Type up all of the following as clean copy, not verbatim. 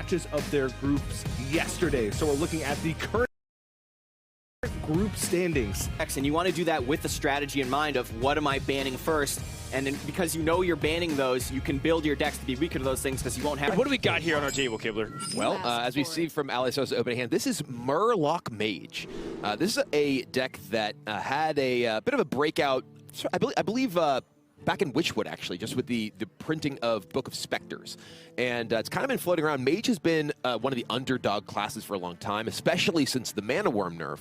matches of their groups yesterday. So we're looking at the current group standings. And you want to do that with the strategy in mind of what am I banning first? And then because you know you're banning those, you can build your decks to be weaker to those things because you won't have... What do we got here on our table, Kibler? Well, as we see from Alliestrasza's opening hand, this is Murloc Mage. This is a deck that had a bit of a breakout, I believe back in Witchwood, actually, just with the printing of Book of Specters. And it's kind of been floating around. Mage has been one of the underdog classes for a long time, especially since the Mana Worm nerf.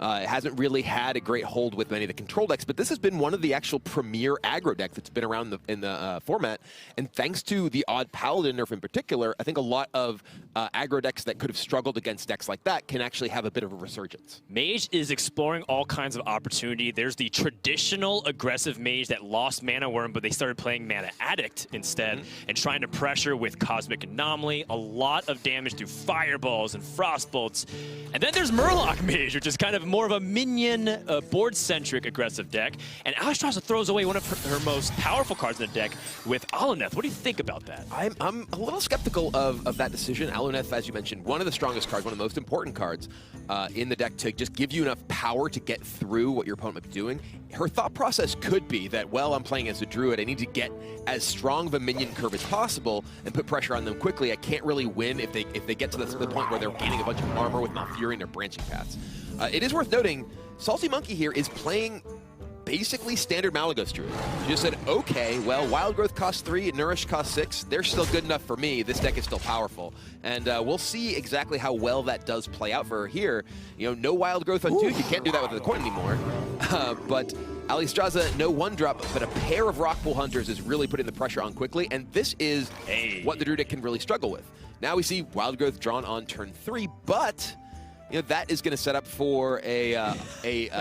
It hasn't really had a great hold with many of the control decks, but this has been one of the actual premier aggro decks that's been around in the format. And thanks to the odd Paladin nerf in particular, I think a lot of aggro decks that could have struggled against decks like that can actually have a bit of a resurgence. Mage is exploring all kinds of opportunity. There's the traditional aggressive Mage that lost Mana Worm, but they started playing Mana Addict instead and trying to pressure with Cosmic Anomaly, a lot of damage through Fireballs and Frostbolts. And then there's Murloc Mage, which is kind of more of a minion, board-centric aggressive deck. And Alliestrasza throws away one of her most powerful cards in the deck with Aluneth. What do you think about that? I'm a little skeptical of that decision. Aluneth, as you mentioned, one of the strongest cards, one of the most important cards in the deck to just give you enough power to get through what your opponent might be doing. Her thought process could be that, well, I'm playing as a druid. I need to get as strong of a minion curve as possible and put pressure on them quickly. I can't really win if they get to the point where they're gaining a bunch of armor with Malfurion and their branching paths. It is worth noting, SaltyMonkey here is playing basically standard Malagos Druid. She just said, okay, well, Wild Growth costs 3, Nourish costs 6. They're still good enough for me. This deck is still powerful. And we'll see exactly how well that does play out for her here. You know, no Wild Growth on 2. You can't do that with the coin anymore. But Alliestrasza, no 1-drop, but a pair of Rockpool Hunters is really putting the pressure on quickly. And this is what the Druid deck can really struggle with. Now we see Wild Growth drawn on turn 3, but... you know, that is going to set up for a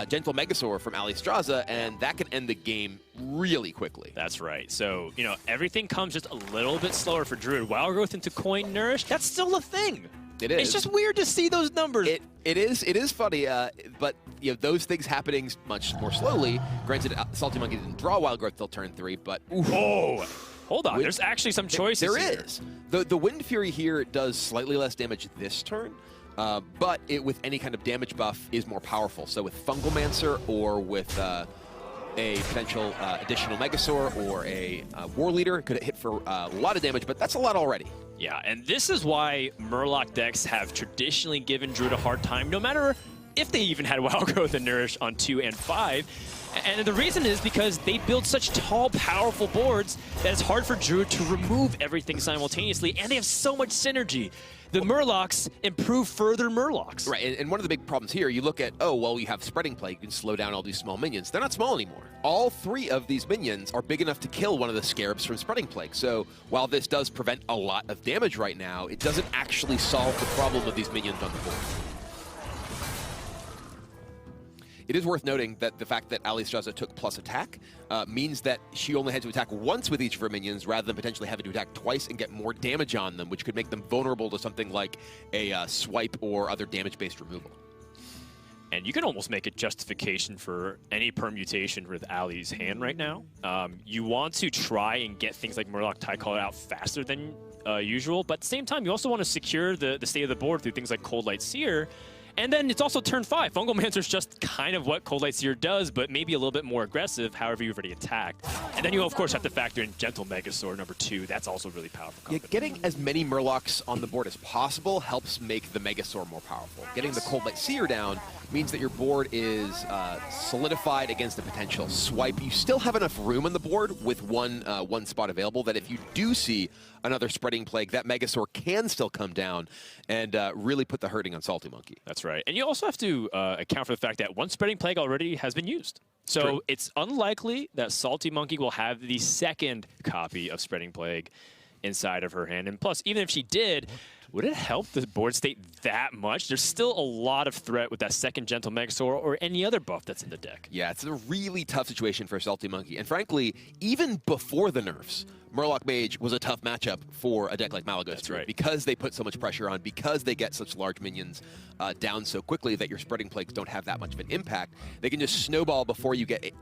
Gentle Megasaur from Alliestrasza, and that can end the game really quickly. That's right. So, you know, everything comes just a little bit slower for Druid. Wild Growth into Coin Nourish, that's still a thing. It is. It's just weird to see those numbers. It is funny, but you know, those things happening much more slowly. Granted, SaltyMonkey didn't draw Wild Growth till turn 3, but... oh! Hold on, there's actually some choices There here. is. The Wind Fury here does slightly less damage this turn, but it, with any kind of damage buff, is more powerful. So with Fungalmancer or with a potential additional Megasaur or a War Leader, it could hit for a lot of damage, but that's a lot already. Yeah, and this is why Murloc decks have traditionally given Druid a hard time, no matter if they even had Wild Growth and Nourish on 2 and 5. And the reason is because they build such tall, powerful boards that it's hard for Druid to remove everything simultaneously, and they have so much synergy. The Murlocs improve further Murlocs. Right, and one of the big problems here, you look at, oh, well, you have Spreading Plague, you can slow down all these small minions. They're not small anymore. All 3 of these minions are big enough to kill one of the Scarabs from Spreading Plague. So while this does prevent a lot of damage right now, it doesn't actually solve the problem of these minions on the board. It is worth noting that the fact that Alliestrasza took plus attack means that she only had to attack once with each of her minions rather than potentially having to attack twice and get more damage on them, which could make them vulnerable to something like a swipe or other damage-based removal. And you can almost make a justification for any permutation with Allie's hand right now. You want to try and get things like Murloc Tidecaller out faster than usual, but at the same time, you also want to secure the state of the board through things like Cold Light Seer. And then it's also turn 5. Fungalmancer is just kind of what Cold Light Seer does, but maybe a little bit more aggressive, however you've already attacked. And then you, of course, have to factor in Gentle Megasaur number 2. That's also really powerful. Yeah, getting as many Murlocs on the board as possible helps make the Megasaur more powerful. Getting the Cold Light Seer down means that your board is solidified against a potential swipe. You still have enough room on the board with one spot available that if you do see another Spreading Plague, that Megasaur can still come down and really put the hurting on SaltyMonkey. That's right. And you also have to account for the fact that one Spreading Plague already has been used. So True. It's unlikely that SaltyMonkey will have the second copy of Spreading Plague inside of her hand. And plus, even if she did, would it help the board state that much? There's still a lot of threat with that second Gentle Megasaur or any other buff that's in the deck. Yeah, it's a really tough situation for SaltyMonkey. And frankly, even before the nerfs, Murloc Mage was a tough matchup for a deck like Malagos. That's right. Because they put so much pressure on, because they get such large minions down so quickly that your Spreading Plagues don't have that much of an impact. They can just snowball before you get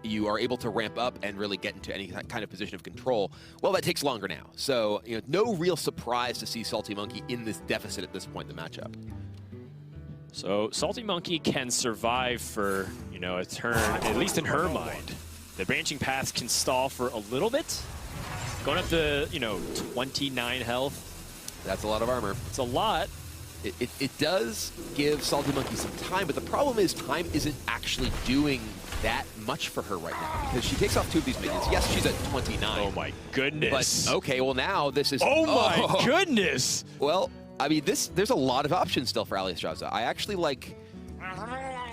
you are able to ramp up and really get into any kind of position of control. Well, that takes longer now. So, you know, no real surprise to see SaltyMonkey SaltyMonkey in this deficit at this point in the matchup. So SaltyMonkey can survive for, you know, a turn, at least in her mind. The branching path can stall for a little bit. Going up to, you know, 29 health. That's a lot of armor. It's a lot. It does give SaltyMonkey some time, but the problem is time isn't actually doing that much for her right now because she takes off 2 of these minions. Yes, she's at 29. Oh my goodness. But, okay, well now this is... Oh my goodness! Well, I mean, there's a lot of options still for Alliestrasza. I actually like...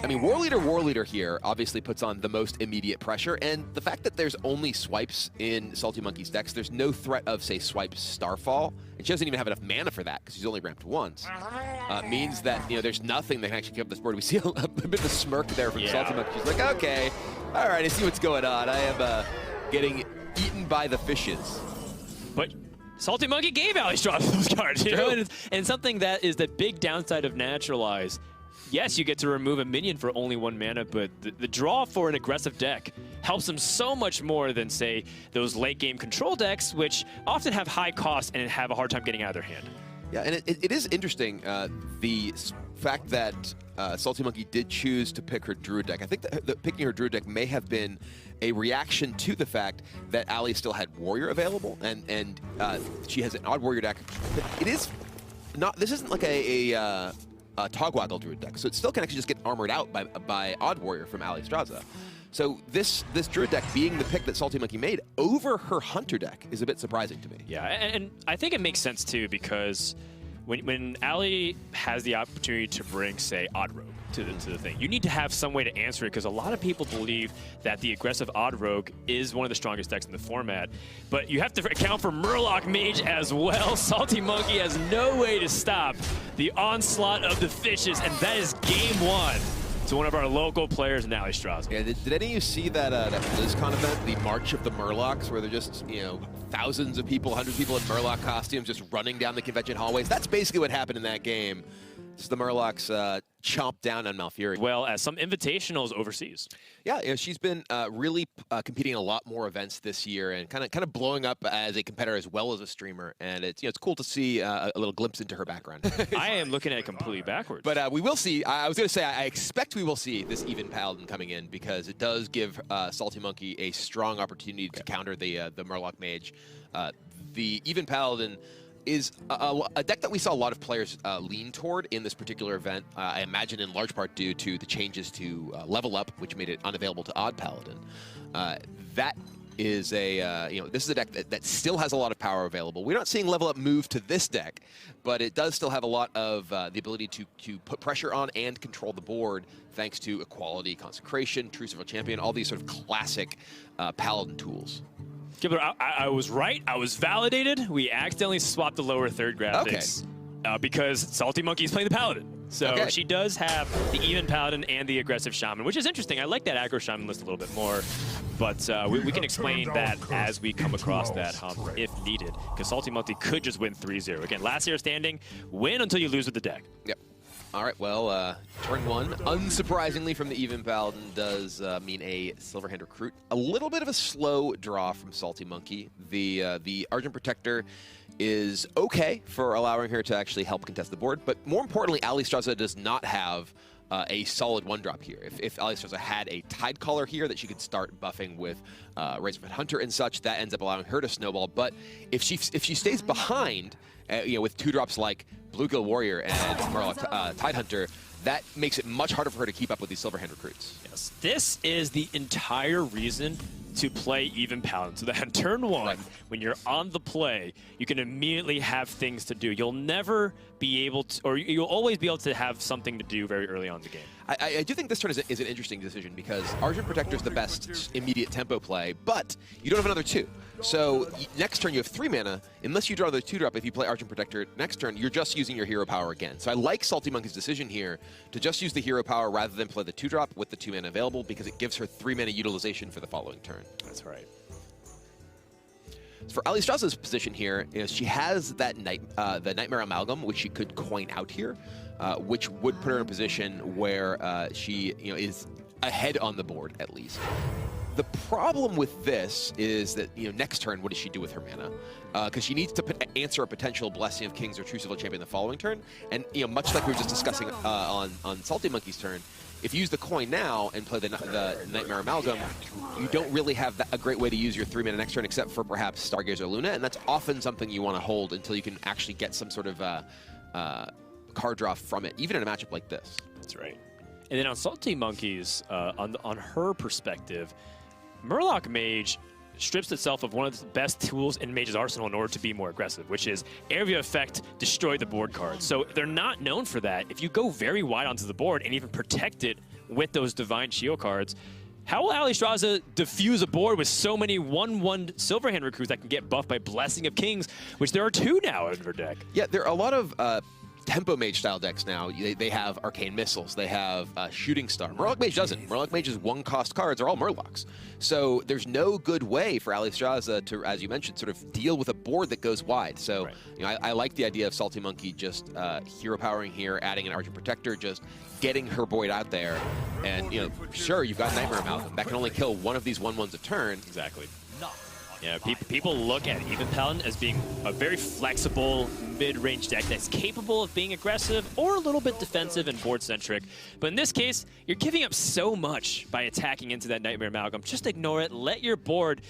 I mean, War Leader here obviously puts on the most immediate pressure, and the fact that there's only swipes in SaltyMonkey's decks, there's no threat of, say, swipe Starfall, and she doesn't even have enough mana for that because she's only ramped once. Means that, you know, there's nothing that can actually keep up this board. We see a bit of a smirk there from SaltyMonkey. She's like, okay, all right, I see what's going on. I am getting eaten by the fishes. But SaltyMonkey gave Alliestrasza those cards, you know, and something that is the big downside of Naturalize. Yes, you get to remove a minion for only 1 mana, but the draw for an aggressive deck helps them so much more than, say, those late-game control decks, which often have high costs and have a hard time getting out of their hand. Yeah, and it is interesting, the fact that SaltyMonkey did choose to pick her Druid deck. I think that picking her Druid deck may have been a reaction to the fact that Allie still had Warrior available, and she has an Odd Warrior deck. It is not, this isn't like a Togwaggle Druid deck, so it still can actually just get armored out by Odd Warrior from Alliestrasza. So this Druid deck being the pick that SaltyMonkey made over her Hunter deck is a bit surprising to me. Yeah, and I think it makes sense too because when Allie has the opportunity to bring, say, Odd Rogue to the thing, you need to have some way to answer it because a lot of people believe that the aggressive Odd Rogue is one of the strongest decks in the format. But you have to account for Murloc Mage as well. SaltyMonkey has no way to stop the onslaught of the fishes, and that is game 1 to one of our local players in Alliestrasza. Yeah, did any of you see that BlizzCon event, the March of the Murlocs, where they're just, you know, thousands of people, hundreds of people in Murloc costumes just running down the convention hallways? That's basically what happened in that game. Just the Murlocs chomped down on Malfurion. Well, as some invitationals overseas. Yeah, you know, she's been really competing in a lot more events this year and kind of blowing up as a competitor as well as a streamer. And it's, you know, it's cool to see a little glimpse into her background. I am looking at it completely backwards. But we will see. I was going to say I expect we will see this Even Paladin coming in because it does give SaltyMonkey a strong opportunity to counter the Murloc Mage. The Even Paladin is a deck that we saw a lot of players lean toward in this particular event. I imagine in large part due to the changes to Level Up, which made it unavailable to Odd Paladin. That is a, you know, this is a deck that still has a lot of power available. We're not seeing Level Up move to this deck, but it does still have a lot of the ability to put pressure on and control the board thanks to Equality, Consecration, Truce of a Champion, all these sort of classic Paladin tools. Gibler, I was right. I was validated. We accidentally swapped the lower third graphics because SaltyMonkey is playing the Paladin. So she does have the Even Paladin and the aggressive Shaman, which is interesting. I like that aggro Shaman list a little bit more, but we can explain that as we come across that hump if needed, because SaltyMonkey could just win 3-0. Again, last year standing, win until you lose with the deck. Yep. All right, well, turn 1, unsurprisingly from the Even Paladin, does mean a Silverhand Recruit. A little bit of a slow draw from SaltyMonkey. The Argent Protector is okay for allowing her to actually help contest the board, but more importantly, Alliestrasza does not have a solid 1-drop here. If Alliestrasza had a Tidecaller here that she could start buffing with Razorfed Hunter and such, that ends up allowing her to snowball. But if she stays behind, you know, with 2-drops like Bluegill Warrior and Murloc Tidehunter, that makes it much harder for her to keep up with these Silverhand recruits. Yes, this is the entire reason to play Even Paladin. So that on turn 1, when you're on the play, you can immediately have things to do. You'll never be able to, or you'll always be able to have something to do very early on in the game. I do think this turn is an interesting decision because Argent Protector is the best immediate tempo play, but you don't have another 2. So next turn you have 3 mana. Unless you draw the 2-drop, if you play Argent Protector next turn, you're just using your hero power again. So I like SaltyMonkey's decision here to just use the hero power rather than play the 2-drop with the 2 mana available because it gives her 3 mana utilization for the following turn. That's right. So for Alliestrasza's position here, is she has that the Nightmare Amalgam, which she could coin out here, which would put her in a position where she, you know, is ahead on the board at least. The problem with this is that, next turn, what does she do with her mana? Because she needs to answer a potential Blessing of Kings or Crucible Champion the following turn. And, much like we were just discussing on SaltyMonkey's turn, if you use the coin now and play the Nightmare Amalgam, you don't really have a great way to use your 3 mana next turn except for perhaps Stargazer Luna, and that's often something you want to hold until you can actually get some sort of card draw from it, even in a matchup like this. That's right. And then on SaltyMonkey's, on her perspective, Murloc Mage strips itself of one of the best tools in Mage's arsenal in order to be more aggressive, which is Area Effect, destroy the board cards. So they're not known for that. If you go very wide onto the board and even protect it with those Divine Shield cards, how will Alliestrasza diffuse a board with so many 1/1 Silverhand recruits that can get buffed by Blessing of Kings, which there are 2 now in her deck? Yeah, there are a lot of Tempo Mage style decks now. They have Arcane Missiles, they have Shooting Star. Murloc Mage doesn't. Murloc Mage's 1-cost cards are all Murlocs. So there's no good way for Alliestrasza to, as you mentioned, sort of deal with a board that goes wide. So right. I like the idea of SaltyMonkey just hero powering here, adding an Argent Protector, just getting her board out there. And, sure, you've got Nightmare Amalgam. That can only kill one of these 1/1s a turn. Exactly. Yeah, people look at Even Paladin as being a very flexible mid-range deck that's capable of being aggressive or a little bit defensive and board-centric. But in this case, you're giving up so much by attacking into that Nightmare Amalgam. Just ignore it. Let your board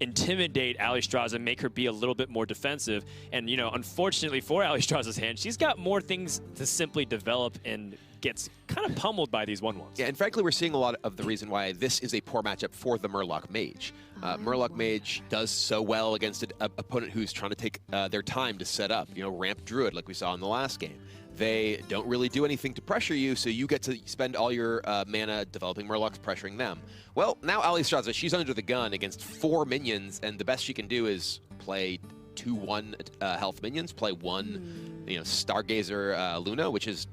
intimidate Alliestrasza, make her be a little bit more defensive. And, unfortunately for Alliestrasza's hand, she's got more things to simply develop and gets kind of pummeled by these 1/1s. Yeah, and frankly, we're seeing a lot of the reason why this is a poor matchup for the Murloc Mage. Murloc Mage does so well against an opponent who's trying to take their time to set up, ramp Druid like we saw in the last game. They don't really do anything to pressure you, so you get to spend all your mana developing Murlocs, pressuring them. Well, now Alliestrasza, she's under the gun against 4 minions, and the best she can do is play 2/1 health minions, play 1 Stargazer Luna, which is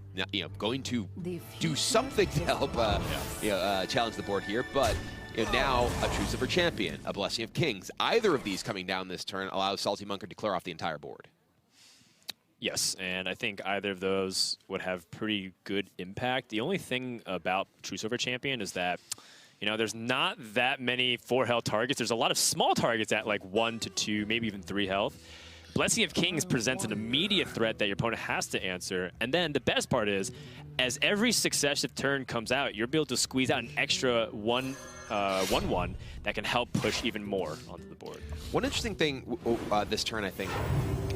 going to do something to help challenge the board here. But now a Truce of her Champion, a Blessing of Kings. Either of these coming down this turn allows SaltyMonkey to clear off the entire board. Yes, and I think either of those would have pretty good impact. The only thing about Truce of her Champion is that there's not that many 4 health targets. There's a lot of small targets at like 1 to 2, maybe even 3 health. Blessing of Kings presents an immediate threat that your opponent has to answer. And then the best part is, as every successive turn comes out, you'll be able to squeeze out an extra 1/1 that can help push even more onto the board. One interesting thing this turn, I think,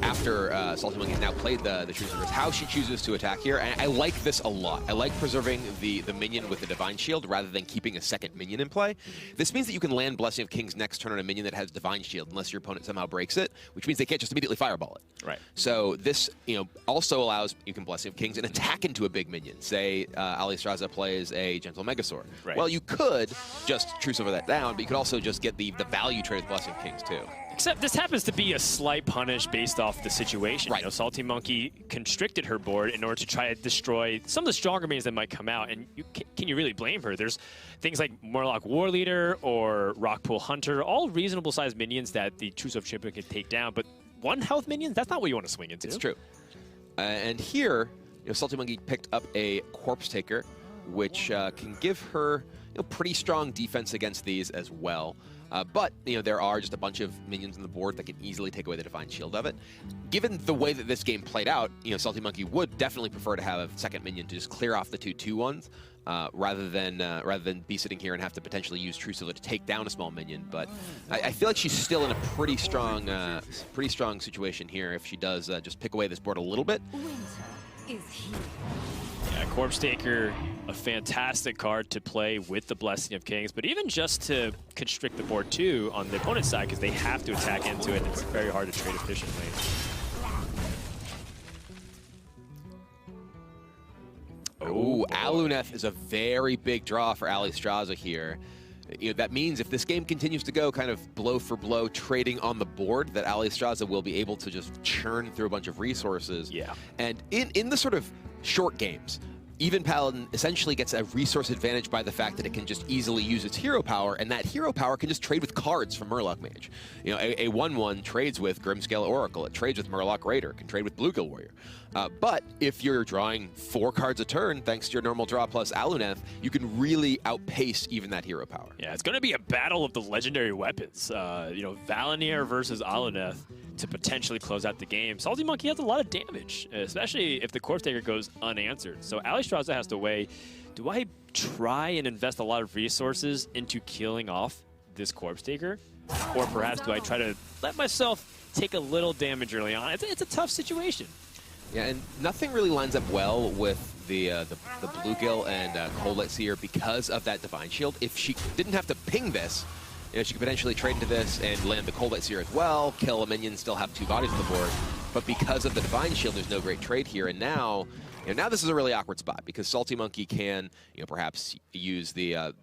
after SaltyMonkey has now played the Truce, is how she chooses to attack here. And I like this a lot. I like preserving the minion with the Divine Shield rather than keeping a second minion in play. This means that you can land Blessing of Kings next turn on a minion that has Divine Shield unless your opponent somehow breaks it, which means they can't just immediately fireball it. Right. So this also allows you can Blessing of Kings and attack into a big minion. Say Alliestrasza plays a Gentle Megasaur. Right. Well, you could just Truce over that down, but you could also just get the value trade with Blessing of Kings too. Except this happens to be a slight punish based off the situation. Right. SaltyMonkey constricted her board in order to try to destroy some of the stronger minions that might come out, and can you really blame her? There's things like Murloc Warleader or Rockpool Hunter, all reasonable sized minions that the Truce of Champion can take down, but 1 health minions, that's not what you want to swing into. It's true. And here, SaltyMonkey picked up a Corpse Taker, which can give her pretty strong defense against these as well. But there are just a bunch of minions on the board that can easily take away the Divine Shield of it. Given the way that this game played out, SaltyMonkey would definitely prefer to have a second minion to just clear off the 2/2/1s rather than be sitting here and have to potentially use Trucible to take down a small minion. But I feel like she's still in a pretty strong situation here if she does just pick away this board a little bit. Winter is here. Yeah, Corpse Taker, a fantastic card to play with the Blessing of Kings, but even just to constrict the board too on the opponent's side, because they have to attack into it. It's very hard to trade efficiently. Oh, Aluneth is a very big draw for Alliestrasza here. That means if this game continues to go kind of blow for blow, trading on the board, that Alliestrasza will be able to just churn through a bunch of resources. Yeah. And in the sort of short games, Even Paladin essentially gets a resource advantage by the fact that it can just easily use its hero power, and that hero power can just trade with cards from Murloc Mage. You know, a 1/1 trades with Grimscale Oracle, it trades with Murloc Raider, can trade with Bluegill Warrior. But if you're drawing 4 cards a turn, thanks to your normal draw plus Aluneth, you can really outpace even that hero power. Yeah, it's going to be a battle of the legendary weapons. You know, Valinir versus Aluneth to potentially close out the game. SaltyMonkey has a lot of damage, especially if the Corpse Taker goes unanswered. So Alliestrasza has to weigh, do I try and invest a lot of resources into killing off this Corpse Taker? Or perhaps do I try to let myself take a little damage early on? It's a tough situation. Yeah, and nothing really lines up well with the Bluegill and Coldlight Seer because of that Divine Shield. If she didn't have to ping this, you know, she could potentially trade into this and land the Coldlight Seer as well, kill a minion, still have 2 bodies on the board. But because of the Divine Shield, there's no great trade here. And now, you know, now this is a really awkward spot because SaltyMonkey can, you know, perhaps use the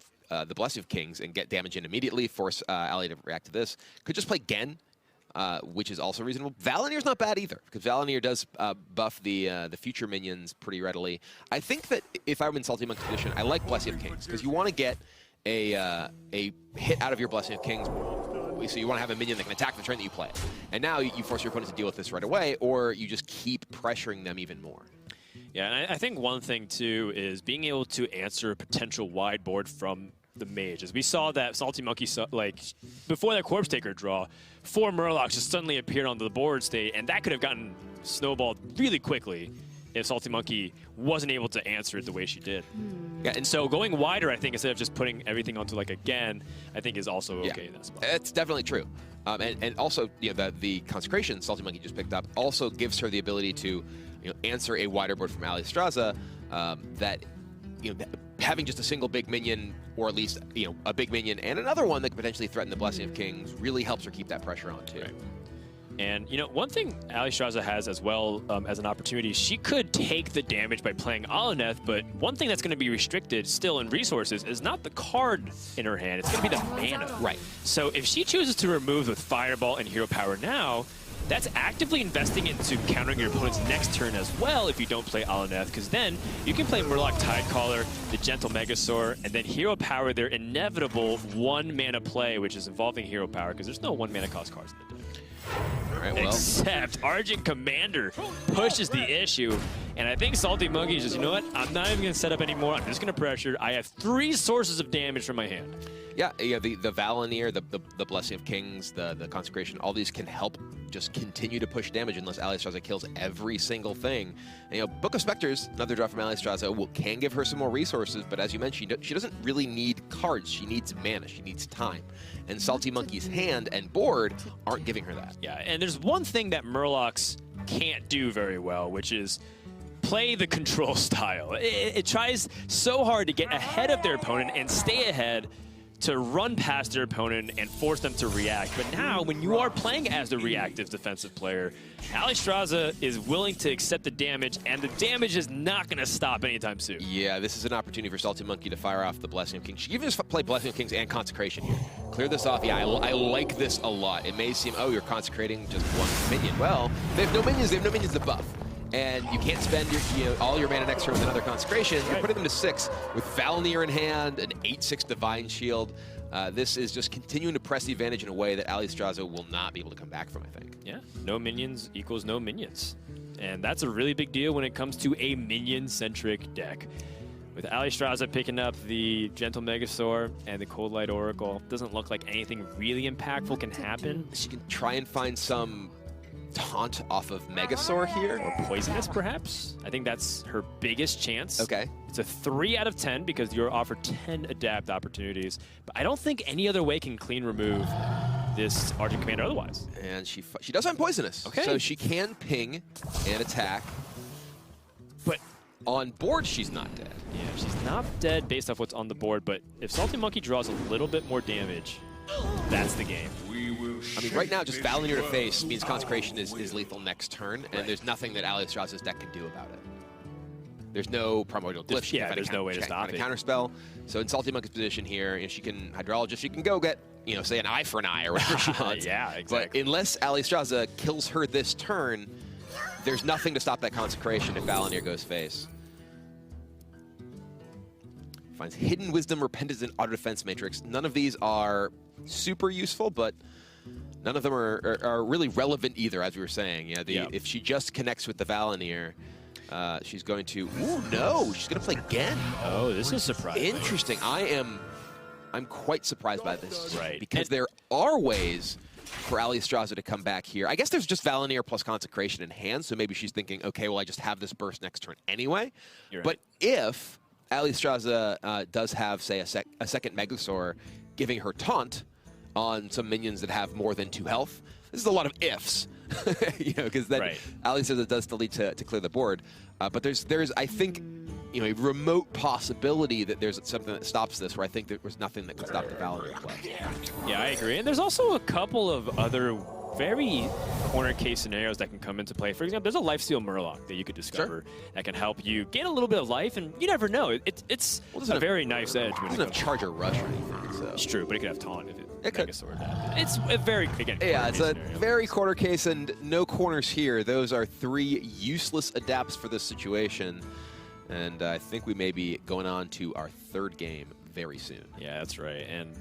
Blessing of Kings and get damage in immediately, force Allie to react to this. Could just play Gen, which is also reasonable. Valinir's not bad either, because Valinir does buff the future minions pretty readily. I think that if I'm in SaltyMonkey's position, I like Blessing of Kings, because you want to get a hit out of your Blessing of Kings, so you want to have a minion that can attack the turn that you play. And now you force your opponent to deal with this right away, or you just keep pressuring them even more. Yeah, and I think one thing, too, is being able to answer a potential wide board from the mage. As we saw that SaltyMonkey, like, before that Corpse Taker draw, 4 Murlocs just suddenly appeared on the board state, and that could have gotten snowballed really quickly if SaltyMonkey wasn't able to answer it the way she did. Yeah, and so going wider, I think, instead of just putting everything onto, like, again, I think is also okay in that spot. It's definitely true. And also, you know, the Consecration SaltyMonkey just picked up also gives her the ability to, you know, answer a wider board from Alliestrasza that, you know, having just a single big minion, or at least, you know, a big minion and another one that could potentially threaten the Blessing of Kings really helps her keep that pressure on, too. Right. And, you know, one thing Alliestrasza has as well as an opportunity, she could take the damage by playing Aluneth, but one thing that's going to be restricted still in resources is not the card in her hand, it's going to be the mana. Right. So if she chooses to remove with Fireball and Hero Power now, that's actively investing into countering your opponent's next turn as well if you don't play Aluneth, because then you can play Murloc Tidecaller, the Gentle Megasaur, and then Hero Power their inevitable 1 mana play, which is involving Hero Power, because there's no 1 mana cost cards in the deck. All right, well. Except Argent Commander pushes the issue, and I think SaltyMonkey says, you know what, I'm not even going to set up anymore, I'm just going to pressure. I have 3 sources of damage from my hand. Yeah, the Valinir, the Blessing of Kings, the Consecration, all these can help just continue to push damage unless Alliestrasza kills every single thing. And, you know, Book of Specters, another draw from Alliestrasza, can give her some more resources, but as you mentioned, she doesn't really need cards. She needs mana. She needs time. And SaltyMonkey's hand and board aren't giving her that. Yeah, and there's one thing that Murlocs can't do very well, which is play the control style. It tries so hard to get ahead of their opponent and stay ahead, to run past their opponent and force them to react. But now, when you are playing as the reactive defensive player, Alliestrasza is willing to accept the damage, and the damage is not going to stop anytime soon. Yeah, this is an opportunity for SaltyMonkey to fire off the Blessing of Kings. She can just play Blessing of Kings and Consecration here. Clear this off. Yeah, I like this a lot. It may seem, oh, you're consecrating just 1 minion. Well, they have no minions. They have no minions to buff. And you can't spend your, all your mana next turn with another Consecration. You're putting them to 6 with Valinir in hand, an 8/6 Divine Shield. This is just continuing to press the advantage in a way that Alliestrasza will not be able to come back from, I think. Yeah, no minions equals no minions. And that's a really big deal when it comes to a minion-centric deck. With Alliestrasza picking up the Gentle Megasaur and the Cold Light Oracle, doesn't look like anything really impactful can happen. She can try and find some taunt off of Megasaur here. Or Poisonous, perhaps. I think that's her biggest chance. Okay. It's a 3 out of 10 because you're offered 10 adapt opportunities. But I don't think any other way can clean remove this Argent Commander otherwise. And she does find Poisonous. Okay. So she can ping and attack. But on board, she's not dead. Yeah, she's not dead based off what's on the board, but if SaltyMonkey draws a little bit more damage, that's the game. I mean, right now, just Valinir to face means Consecration is lethal next turn, and there's nothing that Alliestrasza's deck can do about it. There's no Primordial Glyph. Yeah, there's no way to stop it. Counterspell. So in SaltyMonkey's position here, you know, she can Hydrologist. She can go get, you know, say an eye for an eye or whatever she wants. Yeah, exactly. But unless Alliestrasza kills her this turn, there's nothing to stop that Consecration if Valinir goes face. Finds Hidden Wisdom, Repentance, and Auto Defense Matrix. None of these are super useful, but none of them are really relevant either, as we were saying. If she just connects with the Valenier, she's going to... Ooh, no! She's going to play Gen. Oh, this is surprising. Interesting. I'm quite surprised by this. Right. Because there are ways for Alliestrasza to come back here. I guess there's just Valenier plus Consecration in hand, so maybe she's thinking, okay, well, I just have this burst next turn anyway. You're But right. if Alliestrasza does have, say, a second Megasaur giving her taunt on some minions that have more than 2 health, this is a lot of ifs, because then Alliestrasza does still need to clear the board. But there's I think, a remote possibility that there's something that stops this, where I think there was nothing that could stop the Valenier play. Yeah, I agree. And there's also a couple of other very corner case scenarios that can come into play. For example, there's a Lifesteal Murloc that you could discover that can help you get a little bit of life, and you never know. It's a very nice edge. It doesn't have Charger Rush or anything, so. It's true, but it could have Taunt if it could. It's a very, again, it's a very corner case, and no corners here. Those are 3 useless adapts for this situation. And I think we may be going on to our 3rd game very soon. Yeah, that's right. And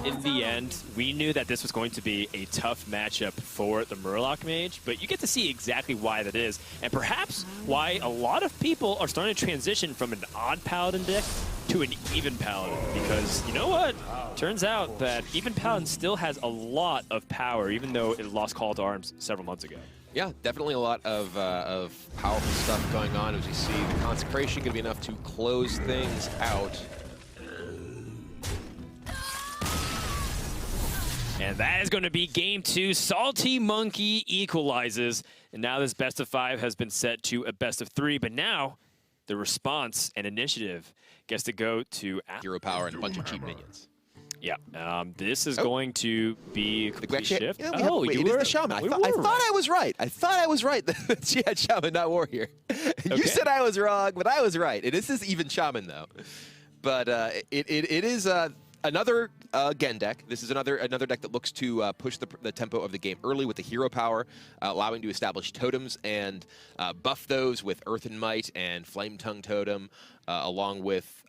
in the end, we knew that this was going to be a tough matchup for the Murloc Mage, but you get to see exactly why that is, and perhaps why a lot of people are starting to transition from an odd Paladin deck to an even Paladin, because you know what? Turns out that even Paladin still has a lot of power, even though it lost Call to Arms several months ago. Yeah, definitely a lot of powerful stuff going on. As you see, the Consecration going to be enough to close things out. And that is going to be game 2. SaltyMonkey equalizes. And now this best of 5 has been set to a best of 3. But now the response and initiative gets to go to Hero Power and a bunch of cheap minions. Yeah, this is going to be a complete shift. Yeah, it is the Shaman. I thought I was right. I thought I was right that she had Shaman, not Warrior. You said I was wrong, but I was right. It is this even Shaman, though. But it is another Gen deck. This is another deck that looks to push the tempo of the game early with the Hero Power, allowing to establish totems and buff those with Earthen Might and Flame Tongue Totem, along with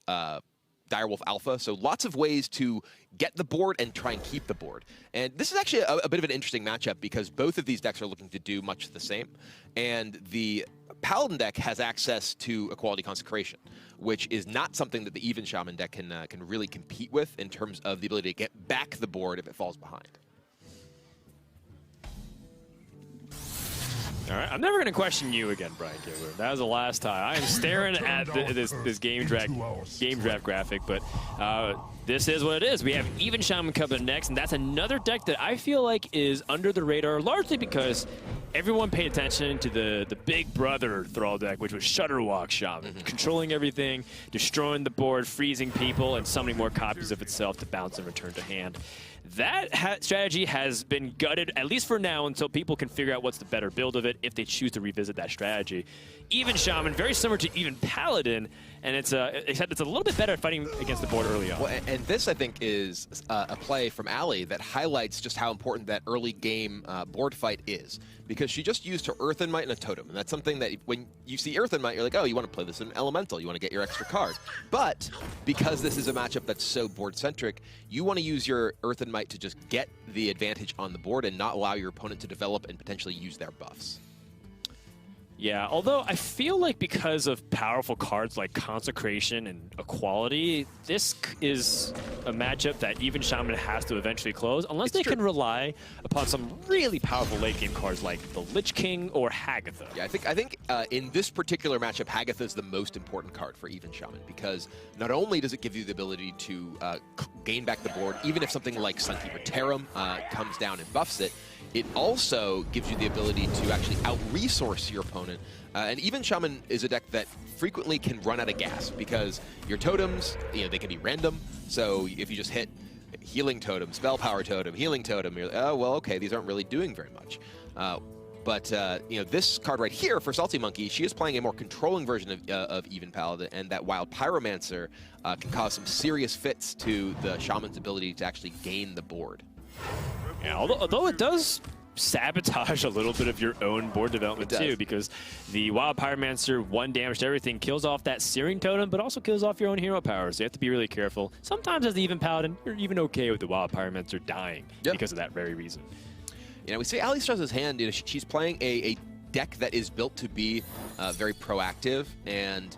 Direwolf Alpha. So lots of ways to get the board and try and keep the board. And this is actually a bit of an interesting matchup because both of these decks are looking to do much the same. And the Paladin deck has access to Equality Consecration, which is not something that the Even Shaman deck can really compete with in terms of the ability to get back the board if it falls behind. All right, I'm never going to question you again, Brian Gilbert. That was the last time. I am staring at this game draft graphic, but this is what it is. We have Even Shaman coming next, and that's another deck that I feel like is under the radar, largely because everyone paid attention to the big brother Thrall deck, which was Shudderwalk Shaman, controlling everything, destroying the board, freezing people, and summoning more copies of itself to bounce and return to hand. That strategy has been gutted, at least for now, until people can figure out what's the better build of it if they choose to revisit that strategy. Even Shaman, very similar to Even Paladin, and except it's a little bit better at fighting against the board early on. Well, and this, I think, is a play from Allie that highlights just how important that early game board fight is. Because she just used her Earthen Might and a Totem. And that's something that when you see Earthen Might, you're like, oh, you want to play this in Elemental. You want to get your extra card. But because this is a matchup that's so board-centric, you want to use your Earthen Might to just get the advantage on the board and not allow your opponent to develop and potentially use their buffs. Yeah, although I feel like because of powerful cards like Consecration and Equality, this is a matchup that even Shaman has to eventually close, unless they can rely upon some really powerful late-game cards like the Lich King or Hagatha. Yeah, I think in this particular matchup, Hagatha is the most important card for even Shaman, because not only does it give you the ability to gain back the board, even if something like Sunkeeper Tarim comes down and buffs it, it also gives you the ability to actually out-resource your opponent. And even Shaman is a deck that frequently can run out of gas because your totems, they can be random. So if you just hit Healing Totem, Spell Power Totem, Healing Totem, you're like, oh, well, okay, these aren't really doing very much. But this card right here for SaltyMonkey, she is playing a more controlling version of Even Paladin, and that Wild Pyromancer can cause some serious fits to the Shaman's ability to actually gain the board. Yeah, although it does sabotage a little bit of your own board development too, because the Wild Pyromancer, 1 damage to everything, kills off that Searing Totem, but also kills off your own hero power. So you have to be really careful. Sometimes as the even Paladin, you're even okay with the Wild Pyromancer dying because of that very reason. You know, we say Alliestrasza's hand, you know, she's playing a deck that is built to be very proactive and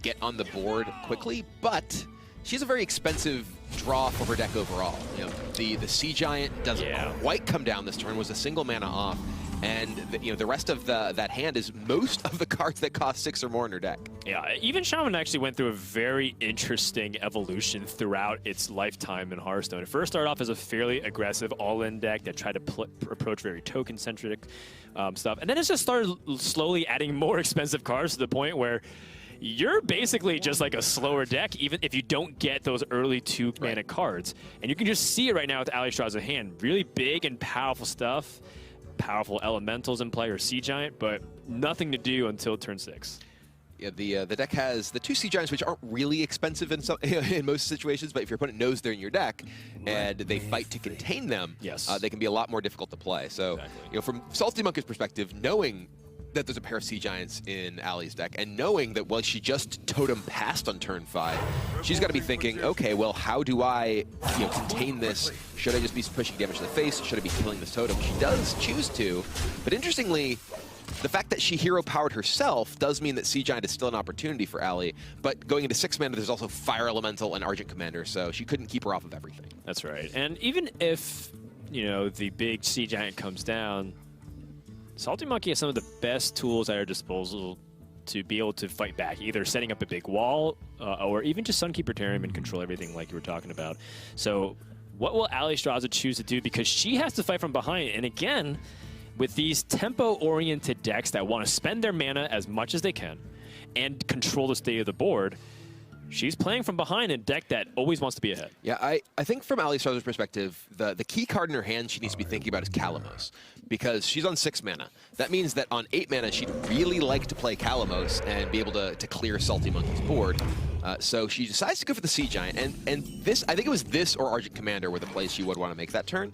get on the board quickly, but she's a very expensive draw for her deck overall. You know, the Sea Giant doesn't quite come down this turn, was a single mana off, and the rest of that hand is most of the cards that cost 6 or more in her deck. Yeah, even Shaman actually went through a very interesting evolution throughout its lifetime in Hearthstone. It first started off as a fairly aggressive all-in deck that tried to approach very token-centric stuff, and then it just started slowly adding more expensive cards to the point where you're basically just like a slower deck, even if you don't get those early 2-mana cards. And you can just see it right now with Alliestrasza's hand. Really big and powerful stuff, powerful elementals in play or Sea Giant, but nothing to do until turn 6. Yeah, the deck has the 2 Sea Giants, which aren't really expensive in most situations, but if your opponent knows they're in your deck and they fight to contain them, they can be a lot more difficult to play. So, from SaltyMonkey's perspective, knowing that there's a pair of Sea Giants in Allie's deck, and knowing that, well, she just totem passed on turn 5, she's got to be thinking, okay, well, how do I contain this? Should I just be pushing damage to the face? Should I be killing this totem? She does choose to, but interestingly, the fact that she hero-powered herself does mean that Sea Giant is still an opportunity for Allie, but going into 6 mana, there's also Fire Elemental and Argent Commander, so she couldn't keep her off of everything. That's right, and even if, the big Sea Giant comes down, SaltyMonkey has some of the best tools at her disposal to be able to fight back, either setting up a big wall or even just Sunkeeper Terrarium and control everything like you were talking about. So what will Alliestrasza choose to do? Because she has to fight from behind. And again, with these tempo-oriented decks that want to spend their mana as much as they can and control the state of the board, she's playing from behind a deck that always wants to be ahead. Yeah, I think from Alliestrasza's perspective, the key card in her hand she needs to be thinking about is Kalamos, because she's on 6 mana. That means that on 8 mana, she'd really like to play Kalamos and be able to clear SaltyMonkey's board. So she decides to go for the Sea Giant, and this, I think it was this or Argent Commander were the plays she would want to make that turn.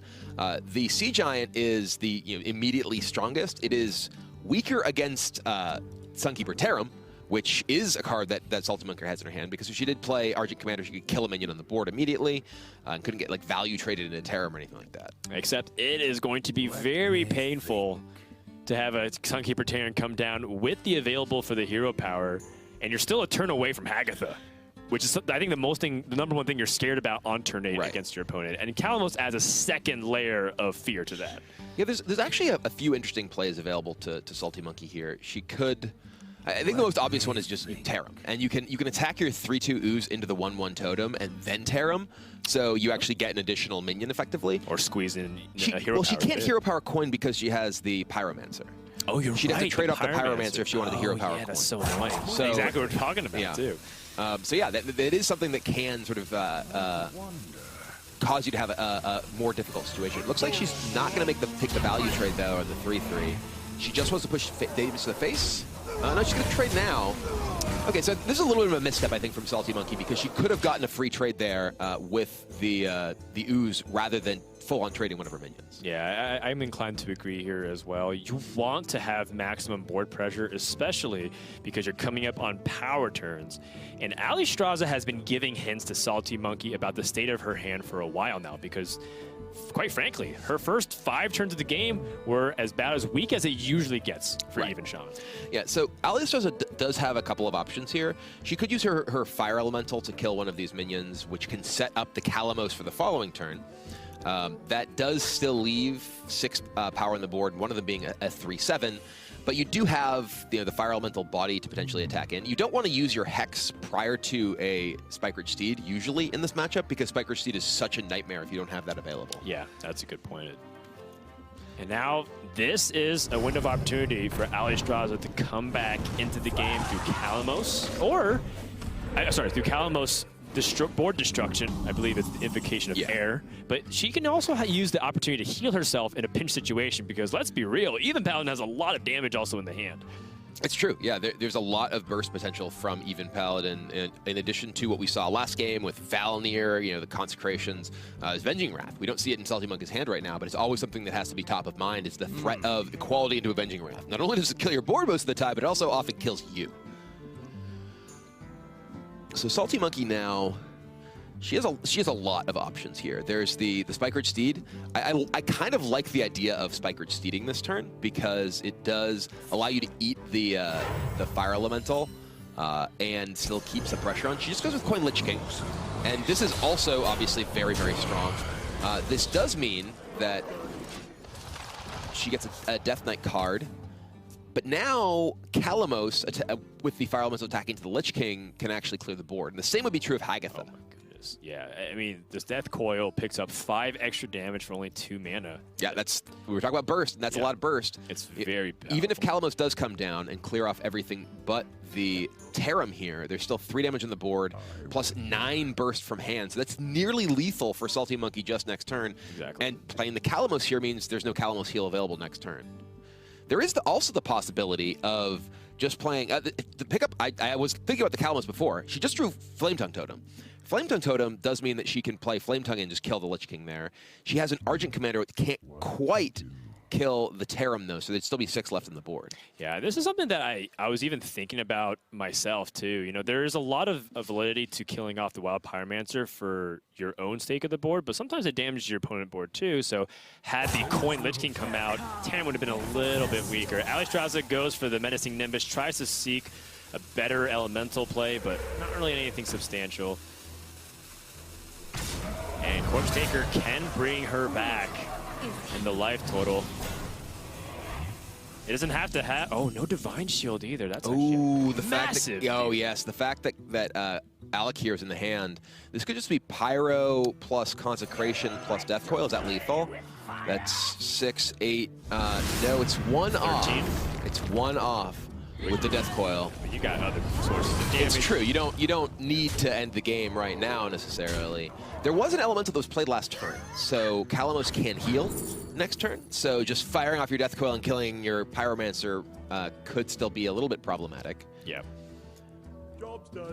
The Sea Giant is the immediately strongest. It is weaker against Sunkeeper Terrarium, which is a card that SaltyMonkey has in her hand, because if she did play Argent Commander, she could kill a minion on the board immediately and couldn't get value traded into Terrarium or anything like that. Except it is going to be very painful to have a Sunkeeper Terrarium come down with the available for the hero power, and you're still a turn away from Hagatha, which is, I think, the number one thing you're scared about on turn 8 against your opponent. And Kalamos adds a second layer of fear to that. Yeah, there's actually a few interesting plays available to SaltyMonkey here. She could... I think the most obvious one is just Terrarium, and you can attack your 3/2 ooze into the 1/1 totem and then Terrarium, so you actually get an additional minion effectively. Or squeeze in a hero power. Well, she can't hero power coin because she has the Pyromancer. Oh, you're She'd right. have to trade off the Pyromancer if she wanted the hero power yeah, coin. that's so annoying. So, exactly what we're talking about, too. So yeah, that is something that can sort of cause you to have a more difficult situation. It looks like she's not going to take the value trade, though, on the 3/3. She just wants to push Davis to the face. No, she's going to trade now. Okay, so this is a little bit of a misstep, I think, from SaltyMonkey, because she could have gotten a free trade there with the ooze rather than full-on trading one of her minions. Yeah, I'm inclined to agree here as well. You want to have maximum board pressure, especially because you're coming up on power turns. And Alliestrasza has been giving hints to SaltyMonkey about the state of her hand for a while now, because quite frankly, her first 5 turns of the game were as bad as weak as it usually gets for even Shaman. Yeah, so Alliestrasza does have a couple of options here. She could use her Fire Elemental to kill one of these minions, which can set up the Kalamos for the following turn. That does still leave 6 power on the board, one of them being a 3/7. But you do have the Fire Elemental body to potentially attack in. You don't want to use your Hex prior to a Spike-Ridge Steed, usually, in this matchup, because Spike-Ridge Steed is such a nightmare if you don't have that available. Yeah, that's a good point. And now, this is a window of opportunity for Alliestrasza to come back into the game through Kalamos, or, through Kalamos board destruction. I believe it's the invocation of air. But she can also use the opportunity to heal herself in a pinch situation, because let's be real, even Paladin has a lot of damage also in the hand. It's true, yeah. There's a lot of burst potential from Even Paladin, in addition to what we saw last game with Valnir, you know, the Consecrations, his Venging Wrath. We don't see it in SaltyMonkey's hand right now, but it's always something that has to be top of mind. It's the threat of equality into a Venging Wrath. Not only does it kill your board most of the time, but it also often kills you. So SaltyMonkey now, she has a lot of options here. There's the Spike Ridge Steed. I kind of like the idea of Spike Ridge Steeding this turn because it does allow you to eat the Fire Elemental and still keeps the pressure on. She just goes with Coin Lich King. And this is also obviously very, very strong. This does mean that she gets a Death Knight card. But now Kalamos, with the Fire Elemental attacking to the Lich King, can actually clear the board. And the same would be true of Hagatha. Oh my goodness. Yeah, I mean, this Death Coil picks up 5 extra damage for only 2 mana. Yeah, we were talking about burst, and that's a lot of burst. It's very powerful. Even if Kalamos does come down and clear off everything but the Tarim here, there's still 3 damage on the board, plus 9 burst from hand. So that's nearly lethal for SaltyMonkey just next turn. Exactly. And playing the Kalamos here means there's no Kalamos heal available next turn. There is also the possibility of just playing the pickup. I was thinking about the Kalamos before. She just drew Flametongue Totem. Flametongue Totem does mean that she can play Flametongue and just kill the Lich King there. She has an Argent Commander that can't quite kill the Tarim, though, so there'd still be 6 left on the board. Yeah, this is something that I was even thinking about myself, too. You know, there is a lot of validity to killing off the Wild Pyromancer for your own stake of the board, but sometimes it damages your opponent board, too. So had the Coin Lich King come out, Tarim would have been a little bit weaker. Alliestrasza goes for the Menacing Nimbus, tries to seek a better elemental play, but not really anything substantial. And Corpse Taker can bring her back in the life total. It doesn't have to have. Oh, no Divine Shield either. That's Ooh, the massive. fact that, oh yes, the fact that Alec here is in the hand. This could just be Pyro plus Consecration plus Death Coil. Is that lethal? That's 6, 8. No, it's 1 off. It's 1 off with the Death Coil. But you got other sources of damage. It's true. You don't need to end the game right now necessarily. There was an elemental that was played last turn, so Kalamos can heal next turn. So just firing off your Death Coil and killing your Pyromancer could still be a little bit problematic. Yeah.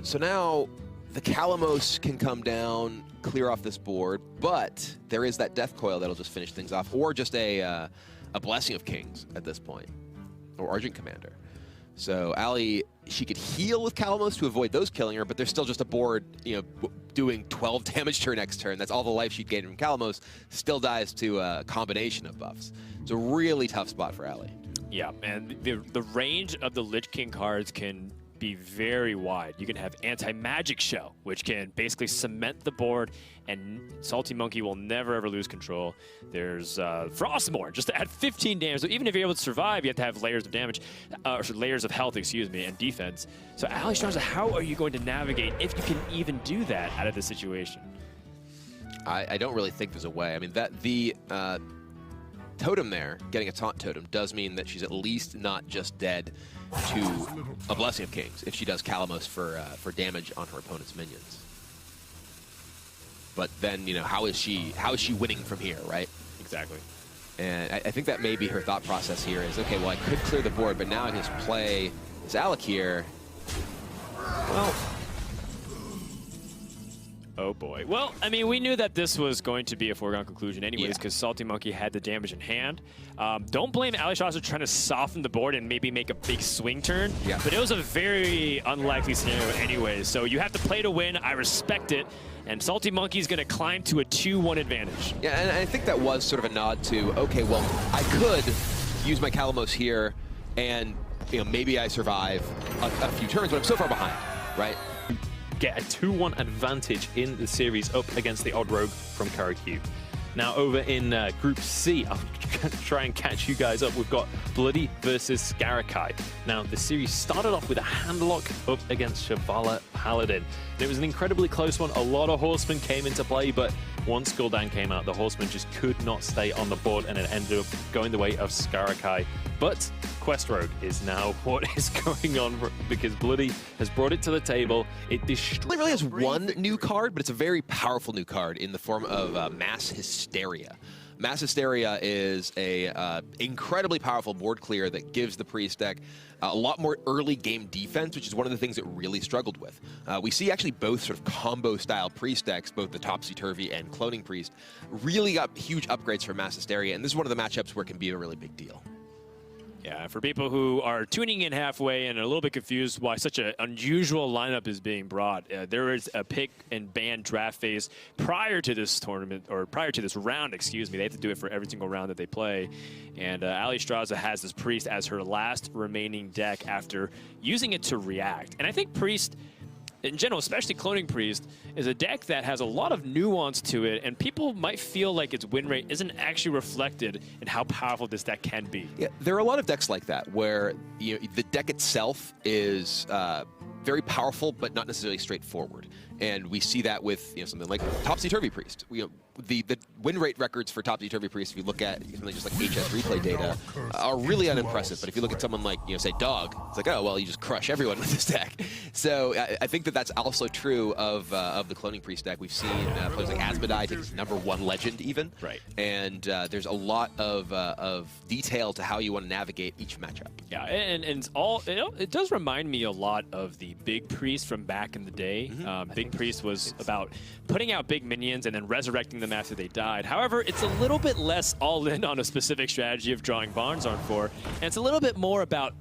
So now the Kalamos can come down, clear off this board, but there is that Death Coil that'll just finish things off, or just a Blessing of Kings at this point, or Argent Commander. So Allie, she could heal with Kalamos to avoid those killing her, but there's still just a board, you know, doing 12 damage to her next turn. That's all the life she'd gain from Kalamos. Still dies to a combination of buffs. It's a really tough spot for Allie. Yeah, man. The range of the Lich King cards can be very wide. You can have Anti-Magic Shell, which can basically cement the board, and SaltyMonkey will never ever lose control. There's Frostmourne, just to add 15 damage. So even if you're able to survive, you have to have layers of damage, or layers of health, excuse me, and defense. So Alliestrasza, how are you going to navigate, if you can even do that, out of this situation? I don't really think there's a way. I mean, the totem there, getting a taunt totem, does mean that she's at least not just dead to a Blessing of Kings if she does Kalamos for damage on her opponent's minions. But then, you know, how is she winning from here, right? Exactly. And I think that may be her thought process here is, okay, well, I could clear the board, but now I can just play this Alec here. Well, oh boy. Well, I mean, we knew that this was going to be a foregone conclusion anyways, because SaltyMonkey had the damage in hand. Don't blame Alliestrasza trying to soften the board and maybe make a big swing turn. Yeah. But it was a very unlikely scenario anyways. So you have to play to win. I respect it. And SaltyMonkey's going to climb to a 2-1 advantage. yeah, and I think that was sort of a nod to, okay, well, I could use my Kalamos here, and, you know, maybe I survive a few turns, but I'm so far behind, right? Get a 2-1 advantage in the series up against the Odd Rogue from Karacube. Now over in Group C, I'll try and catch you guys up. We've got Bloody versus Skarakai. Now the series started off with a handlock up against Shavala Paladin. It was an incredibly close one. A lot of Horsemen came into play, but once Gul'dan came out, the Horsemen just could not stay on the board, and it ended up going the way of Skarakai. But Quest Rogue is now what is going on, because Bloody has brought it to the table. It destroyed. It really has one new card, but it's a very powerful new card in the form of Mass Hysteria. Mass Hysteria is a incredibly powerful board clear that gives the Priest deck a lot more early game defense, which is one of the things it really struggled with. We see actually both sort of combo style Priest decks, both the Topsy-Turvy and Cloning Priest, really got huge upgrades for Mass Hysteria, and this is one of the matchups where it can be a really big deal. Yeah, for people who are tuning in halfway and are a little bit confused why such an unusual lineup is being brought, there is a pick and ban draft phase prior to this tournament, or prior to this round, excuse me. They have to do it for every single round that they play. And Alliestrasza has this Priest as her last remaining deck after using it to react. And I think Priest, in general, especially Cloning Priest, is a deck that has a lot of nuance to it, and people might feel like its win rate isn't actually reflected in how powerful this deck can be. Yeah, there are a lot of decks like that where the deck itself is very powerful, but not necessarily straightforward. And we see that with something like Topsy-Turvy Priest. The win rate records for Topsy-Turvy Priest, if you look at something just like HS replay data, are really unimpressive. But if you look at someone like, say, Dog, it's like, oh, well, you just crush everyone with this deck. So I think that that's also true of the Cloning Priest deck. We've seen players like Asmodai take his #1 legend even. Right. And there's a lot of detail to how you want to navigate each matchup. Yeah, and it's all, it does remind me a lot of the Big Priest from back in the day. Big Priest was about putting out big minions and then resurrecting them after they died. However, it's a little bit less all in on a specific strategy of drawing Barns on 4, and it's a little bit more about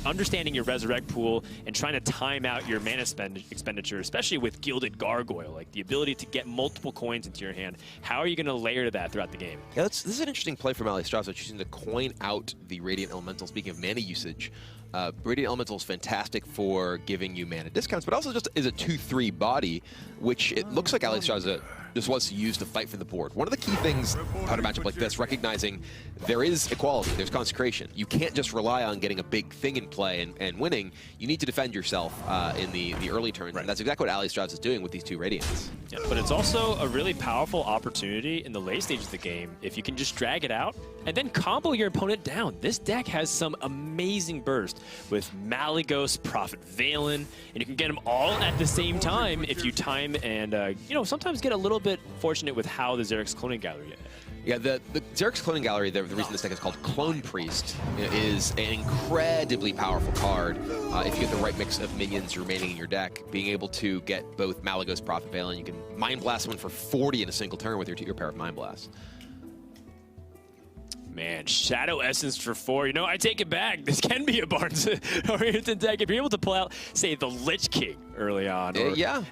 understanding your resurrect pool and trying to time out your mana expenditure, especially with Gilded Gargoyle, like the ability to get multiple coins into your hand. How are you going to layer that throughout the game? Yeah, this is an interesting play from Alliestrasza, choosing to coin out the Radiant Elemental. Speaking of mana usage, Radiant Elemental is fantastic for giving you mana discounts, but also just is a 2/3 body, which it looks like Alliestrasza just wants to use to fight for the board. One of the key things about a matchup like this, recognizing there is equality, there's consecration. You can't just rely on getting a big thing in play and winning. You need to defend yourself in the early turns, and that's exactly what Alliestrasza is doing with these two Radiants. Yeah, but it's also a really powerful opportunity in the late stage of the game if you can just drag it out and then combo your opponent down. This deck has some amazing burst with Malygos, Prophet Valen, and you can get them all at the same time if you time and, sometimes get a little bit fortunate with how the Xerix Cloning Gallery is. Yeah, the Xerix Cloning Gallery, the reason this deck is called Clone Priest, is an incredibly powerful card. If you get the right mix of minions remaining in your deck, being able to get both Malygos, Prophet Valen, you can Mind Blast someone for 40 in a single turn with your pair of Mind Blasts. Man, Shadow Essence for 4. I take it back. This can be a Barnes-oriented deck. If you're able to pull out, say, the Lich King early on,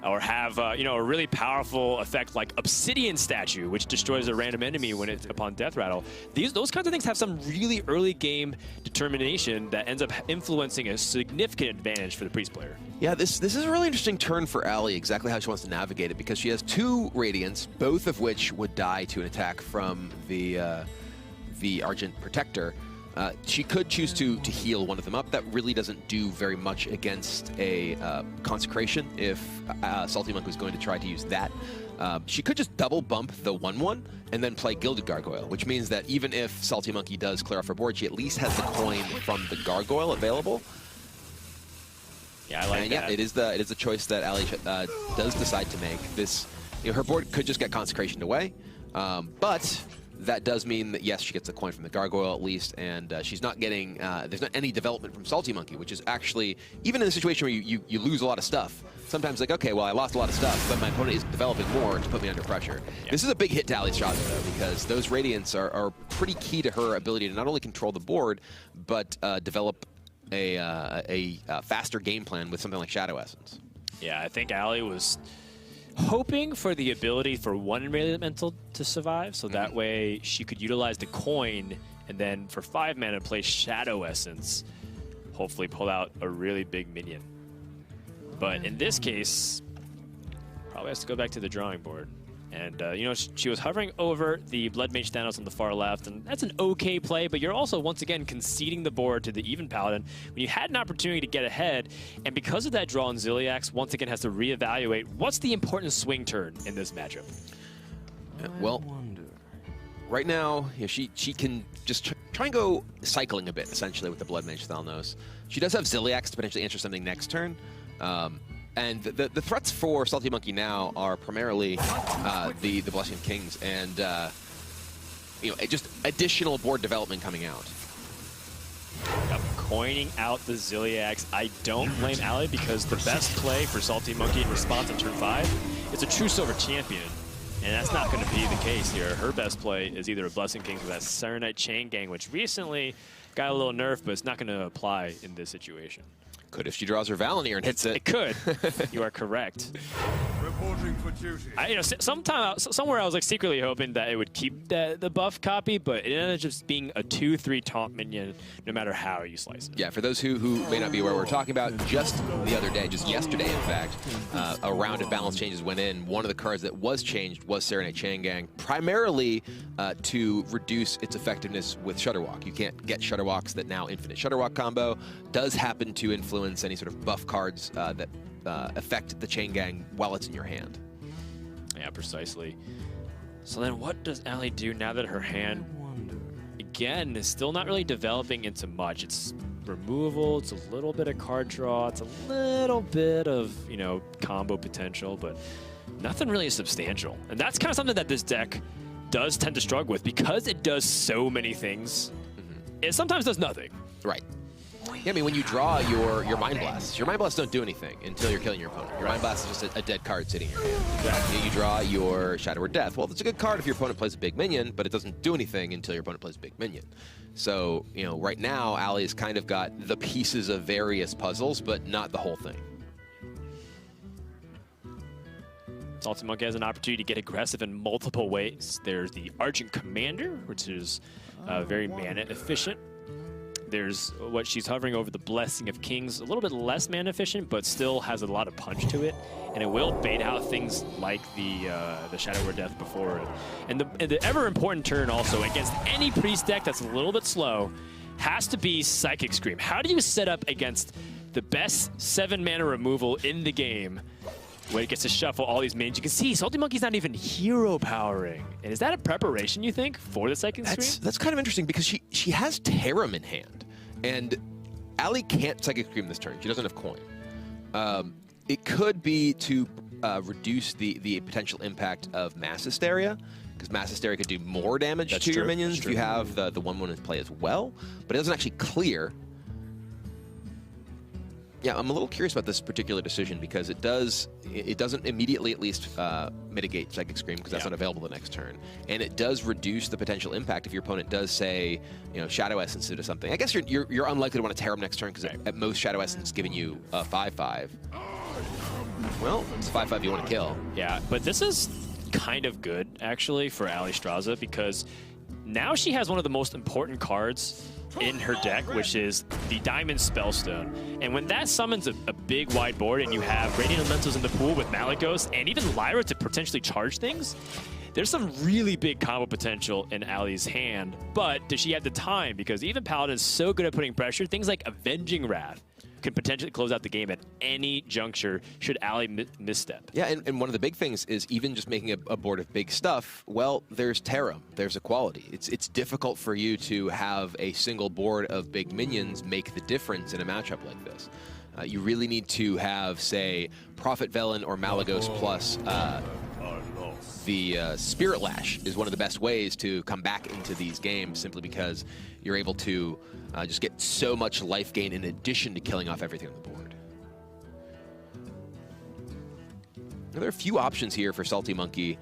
or have, a really powerful effect like Obsidian Statue, which destroys a random enemy when it's upon Death Rattle. Those kinds of things have some really early game determination that ends up influencing a significant advantage for the Priest player. Yeah, this is a really interesting turn for Allie, exactly how she wants to navigate it, because she has 2 Radiants, both of which would die to an attack from the Argent Protector. She could choose to heal one of them up. That really doesn't do very much against a Consecration if SaltyMonkey was going to try to use that. She could just double bump the 1/1 and then play Gilded Gargoyle, which means that even if SaltyMonkey does clear off her board, she at least has the coin from the Gargoyle available. Yeah, I like that. Yeah, it is the choice that Allie does decide to make. This, her board could just get Consecrationed away, but that does mean that, yes, she gets a coin from the Gargoyle at least, and she's not getting, there's not any development from SaltyMonkey, which is actually, even in a situation where you lose a lot of stuff, sometimes like, okay, well, I lost a lot of stuff, but my opponent is developing more to put me under pressure. Yeah. This is a big hit to Alliestrasza, though, because those Radiants are pretty key to her ability to not only control the board, but develop a faster game plan with something like Shadow Essence. Yeah, I think Allie was hoping for the ability for one Radiant Elemental to survive, so that way she could utilize the coin and then for 5 mana play Shadow Essence, hopefully pull out a really big minion. But in this case, probably has to go back to the drawing board. And, she was hovering over the Blood Mage Thanos on the far left, and that's an okay play, but you're also, once again, conceding the board to the Even Paladin when you had an opportunity to get ahead, and because of that draw on Ziliax, once again has to reevaluate what's the important swing turn in this matchup. Well, right now, she can just try and go cycling a bit, essentially, with the Blood Mage Thanos. She does have Ziliax to potentially answer something next turn. And the threats for SaltyMonkey now are primarily the Blessing of Kings, and just additional board development coming out. Yep, coining out the Zilliax. I don't blame Allie because the best play for SaltyMonkey in response on turn 5 is a true silver champion. And that's not going to be the case here. Her best play is either a Blessing Kings with that Serenite Chain Gang, which recently got a little nerf, but it's not going to apply in this situation. Could if she draws her Valinir and hits it. It could. You are correct. Reporting for duty. Somewhere I was like secretly hoping that it would keep the buff copy, but it ended up just being a 2/3 taunt minion no matter how you slice it. Yeah, for those who may not be aware, we're talking about just the other day, just yesterday, in fact, a round of balance changes went in. One of the cards that was changed was Serenade Chain Gang, primarily to reduce its effectiveness with Shudderwalk. You can't get Shudderwalks that now infinite Shudderwalk combo. Does happen to influence any sort of buff cards that affect the Chain Gang while it's in your hand. Yeah, precisely. So then what does Allie do now that her hand, again, is still not really developing into much? It's removal, it's a little bit of card draw, it's a little bit of, combo potential, but nothing really substantial. And that's kind of something that this deck does tend to struggle with because it does so many things. It sometimes does nothing. Right. Yeah, I mean, when you draw your Mind Blasts don't do anything until you're killing your opponent. Your Mind Blast is just a dead card sitting in your hand. Exactly. You draw your Shadow or Death. Well, it's a good card if your opponent plays a big minion, but it doesn't do anything until your opponent plays a big minion. So, right now, Allie's kind of got the pieces of various puzzles, but not the whole thing. SaltyMonkey has an opportunity to get aggressive in multiple ways. There's the Argent Commander, which is very mana efficient. There's what she's hovering over, the Blessing of Kings, a little bit less mana efficient, but still has a lot of punch to it, and it will bait out things like the Shadow or Death before it. And the ever important turn also against any priest deck that's a little bit slow has to be Psychic Scream. How do you set up against the best 7 mana removal in the game when it gets to shuffle all these minions? You can see SaltyMonkey's not even hero powering. And is that a preparation, you think, for the Psychic Scream? That's kind of interesting because she has Tarim in hand. And Allie can't Psychic Scream this turn. She doesn't have coin. It could be to reduce the potential impact of Mass Hysteria, because Mass Hysteria could do more damage to your minions if you have the 1/1 in play as well. But it doesn't actually clear. Yeah, I'm a little curious about this particular decision because it doesn't immediately at least mitigate Psychic Scream because that's not available the next turn, and it does reduce the potential impact if your opponent does say, Shadow Essence into something. I guess you're unlikely to want to tear them next turn because at most Shadow Essence is giving you a 5/5. Well, it's 5/5 you want to kill. Yeah, but this is kind of good actually for Alliestrasza because now she has one of the most important cards in her deck, which is the Diamond Spellstone. And when that summons a big wide board and you have Radiant Elementals in the pool with Malygos and even Lyra to potentially charge things, there's some really big combo potential in Allie's hand. But does she have the time? Because even Paladin is so good at putting pressure, things like Avenging Wrath could potentially close out the game at any juncture should Allie misstep. Yeah, and one of the big things is even just making a board of big stuff, well, there's Tarim, there's Equality. It's difficult for you to have a single board of big minions make the difference in a matchup like this. You really need to have, say, Prophet Velen or Malygos plus the Spirit Lash is one of the best ways to come back into these games simply because you're able to just get so much life gain in addition to killing off everything on the board. Now, there are a few options here for SaltyMonkey.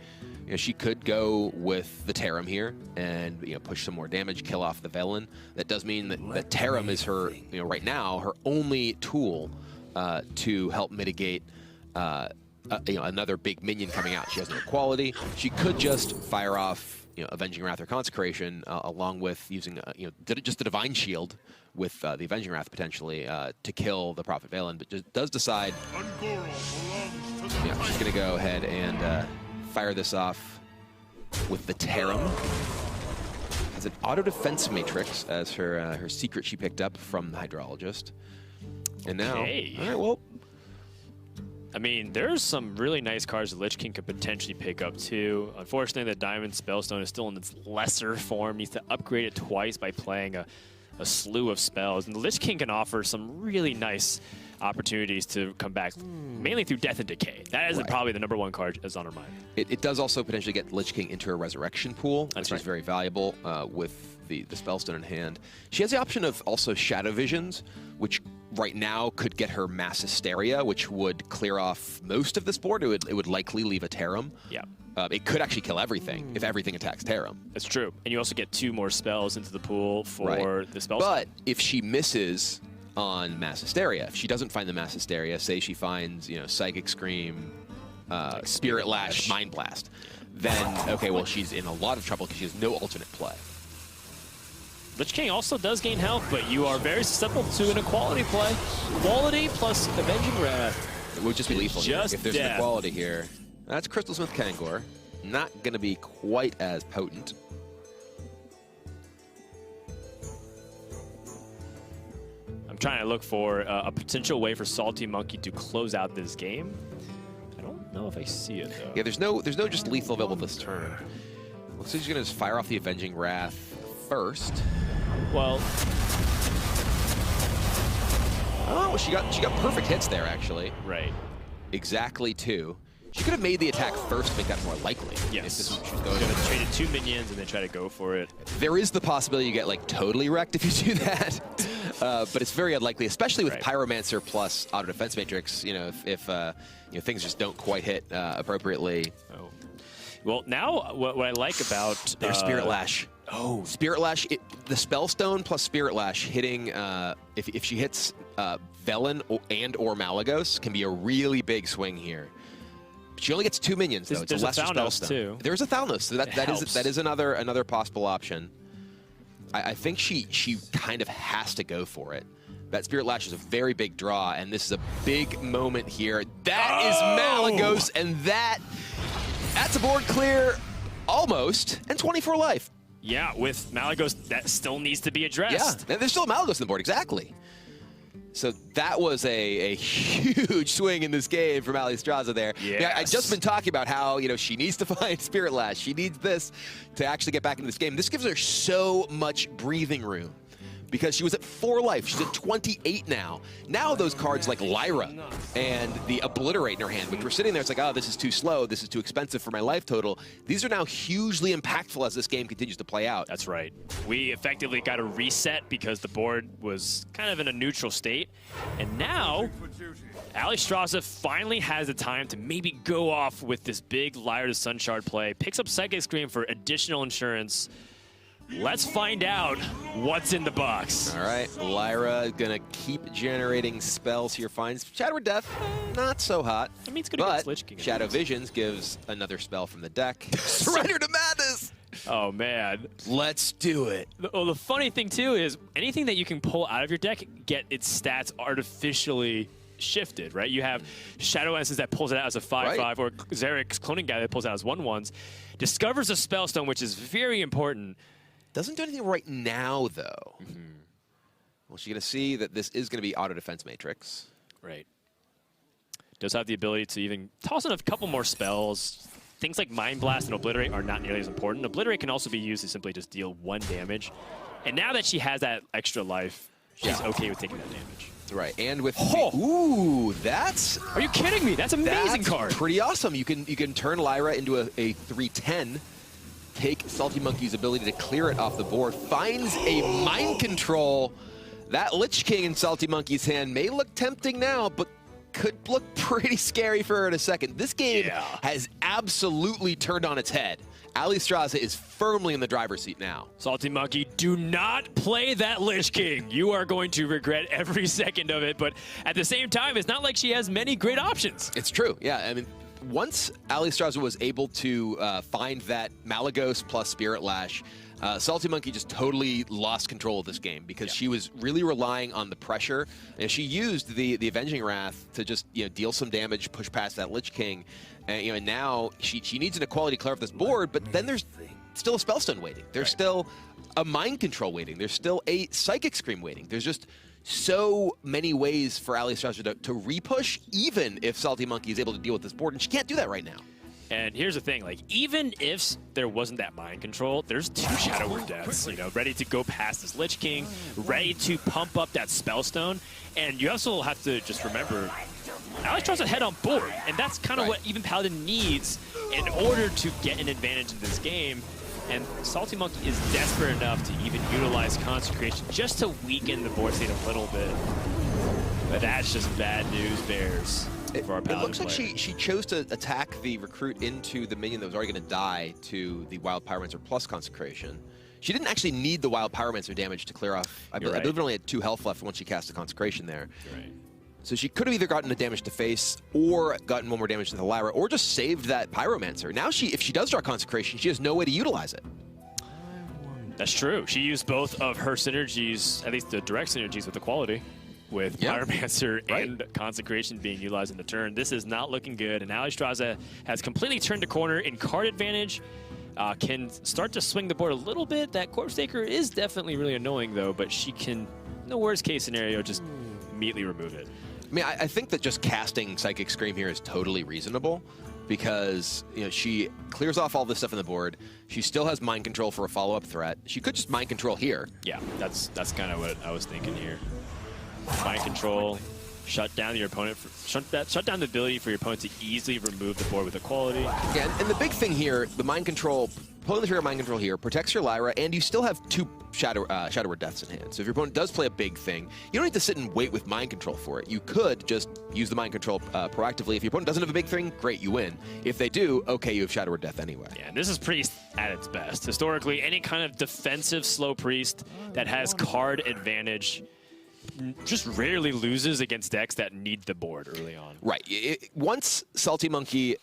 She could go with the Tarim here and push some more damage, kill off the Velen. That does mean that Tarim is her, right now, her only tool to help mitigate another big minion coming out. She has no Equality. She could just fire off Avenging Wrath or Consecration, along with using just the Divine Shield with the Avenging Wrath potentially to kill the Prophet Velen, but just does decide she's going to go ahead and fire this off with the Tarim. Has an auto defense matrix as her secret she picked up from the Hydrologist. And now, all right, well. I mean, there's some really nice cards that Lich King could potentially pick up too. Unfortunately, the Diamond Spellstone is still in its lesser form. Needs to upgrade it twice by playing a a slew of spells. And the Lich King can offer some really nice opportunities to come back, mainly through Death and Decay. That is probably the #1 card that's on her mind. It does also potentially get Lich King into a Resurrection pool, That's which is very valuable with the Spellstone in hand. She has the option of also Shadow Visions, which right now could get her Mass Hysteria, which would clear off most of this board. It would likely leave a Tarim. Yeah. It could actually kill everything if everything attacks Tarim. That's true. And you also get 2 more spells into the pool for the spell. But if she misses on Mass Hysteria, if she doesn't find the Mass Hysteria, say she finds, you know, Psychic Scream, Spirit Lash, Mind Blast, then, okay, well, she's in a lot of trouble because she has no alternate play. Lich King also does gain health, but you are very susceptible to an equality play. Quality plus Avenging Wrath. It would just be lethal here. Just If there's an equality here. That's Crystal Smith Kangor. Not going to be quite as potent. I'm trying to look for a potential way for SaltyMonkey to close out this game. I don't know if I see it, though. Yeah, there's no just lethal available this turn. Looks like she's going to just fire off the Avenging Wrath first. Well, oh, she got perfect hits there, actually. right. Exactly 2. She could have made the attack first to make that more likely. Yes. If this was what she was Could going have with. traded 2 minions and then try to go for it. There is the possibility you get like totally wrecked if you do that, but it's very unlikely, especially with Pyromancer plus Auto Defense Matrix. You know, if you know, things just don't quite hit appropriately. Oh. Well, now what I like about There's Spirit Lash. Oh, Spirit Lash, the Spellstone plus Spirit Lash hitting, if she hits Velen and/or Malagos, can be a really big swing here. She only gets 2 minions, though. It's a There's a lesser Thalnos, Spellstone. too. There's a Thalnos, so that is another possible option. I think she kind of has to go for it. That Spirit Lash is a very big draw, and this is a big moment here. That is Malagos, and that's a board clear almost, and 24 life. yeah, with Malagos, that still needs to be addressed. Yeah, and there's still a Malagos on the board, exactly. So that was a huge swing in this game from Alliestrasza there. Yes. Yeah, I've just been talking about how, you know, she needs to find Spirit Lash. She needs this to actually get back into this game. This gives her so much breathing room because she was at 4 life. She's at 28 now. Now those cards like Lyra and the Obliterate in her hand, which were sitting there, it's like, oh, this is too slow. This is too expensive for my life total. These are now hugely impactful as this game continues to play out. That's right. We effectively got a reset because the board was kind of in a neutral state. And now, For duty. Alliestrasza finally has the time to maybe go off with this big Lyra to Sunshard play, picks up Psychic Scream for additional insurance. Let's find out what's in the box. All right, Lyra gonna keep generating spells here. Finds Shadow Death, not so hot. I mean, it's gonna get but Lich King. Shadow Visions gives another spell from the deck. Surrender to Madness! Oh, man. Let's do it. The funny thing, too, is anything that you can pull out of your deck get its stats artificially shifted, right? You have Shadow Essence that pulls it out as a 5/5, or Zarek's Cloning Guy that pulls it out as 1/1s. Discovers a Spellstone, which is very important. Doesn't do anything right now, though. Well, she's gonna see that this is gonna be Auto Defense Matrix. Right. Does have the ability to even toss in a couple more spells. Things like Mind Blast and Obliterate are not nearly as important. Obliterate can also be used to simply just deal 1 damage. And now that she has that extra life, she's okay with taking that damage. Right, and with Oh! ooh, that's Are you kidding me? That's an amazing card. Pretty awesome. You can turn Lyra into a 3/10. Take SaltyMonkey's ability to clear it off the board. Finds a Mind Control. That Lich King in SaltyMonkey's hand may look tempting now, but could look pretty scary for her in a second. This game has absolutely turned on its head. Alliestrasza is firmly in the driver's seat now. SaltyMonkey, do not play that Lich King. You are going to regret every second of it, but at the same time, it's not like she has many great options. It's true, yeah. I mean, once Alliestrasza was able to find that Malagos plus Spirit Lash, SaltyMonkey just totally lost control of this game because she was really relying on the pressure, and she used the Avenging Wrath to just deal some damage, push past that Lich King, and now she needs an equality to clear off this board. But then there's still a Spellstone waiting. There's still a Mind Control waiting. There's still a Psychic Scream waiting. There's just so many ways for Alliestrasza to repush, even if SaltyMonkey is able to deal with this board, and she can't do that right now. And here's the thing, like, even if there wasn't that mind control, there's 2 Shadow Word Deaths, you know, ready to go past this Lich King, ready to pump up that Spellstone. And you also have to just remember, Alliestrasza head on board, and that's kind of what even Paladin needs in order to get an advantage in this game. And SaltyMonkey is desperate enough to even utilize Consecration just to weaken the board state a little bit. But that's just bad news, Bears. For our Paladin it looks like player. she chose to attack the recruit into the minion that was already going to die to the Wild Pyromancer plus Consecration. She didn't actually need the Wild Pyromancer damage to clear off. I believe it only had 2 health left once she cast the Consecration there. You're right. So she could have either gotten the damage to face or gotten 1 more damage to the Lyra or just saved that Pyromancer. Now if she does draw Consecration, she has no way to utilize it. That's true. She used both of her synergies, at least the direct synergies with the quality, with Pyromancer and Consecration being utilized in the turn. This is not looking good, and Alliestrasza has completely turned the corner in card advantage. Can start to swing the board a little bit. That Corpse Taker is definitely really annoying, though, but she can, in the worst case scenario, just immediately remove it. I mean, I think that just casting Psychic Scream here is totally reasonable because, you know, she clears off all this stuff on the board. She still has Mind Control for a follow-up threat. She could just Mind Control here. Yeah, that's kind of what I was thinking here. Mind Control, shut down your opponent, shut down the ability for your opponent to easily remove the board with equality. Yeah, and the big thing here, the Mind Control, pulling the trigger Mind Control here, protects your Lyra, and you still have 2 Shadow Word Deaths in hand. So if your opponent does play a big thing, you don't need to sit and wait with Mind Control for it. You could just use the Mind Control proactively. If your opponent doesn't have a big thing, great, you win. If they do, okay, you have Shadow Word Death anyway. Yeah, and this is Priest at its best. Historically, any kind of defensive slow Priest that has card advantage just rarely loses against decks that need the board early on. Right. Once SaltyMonkey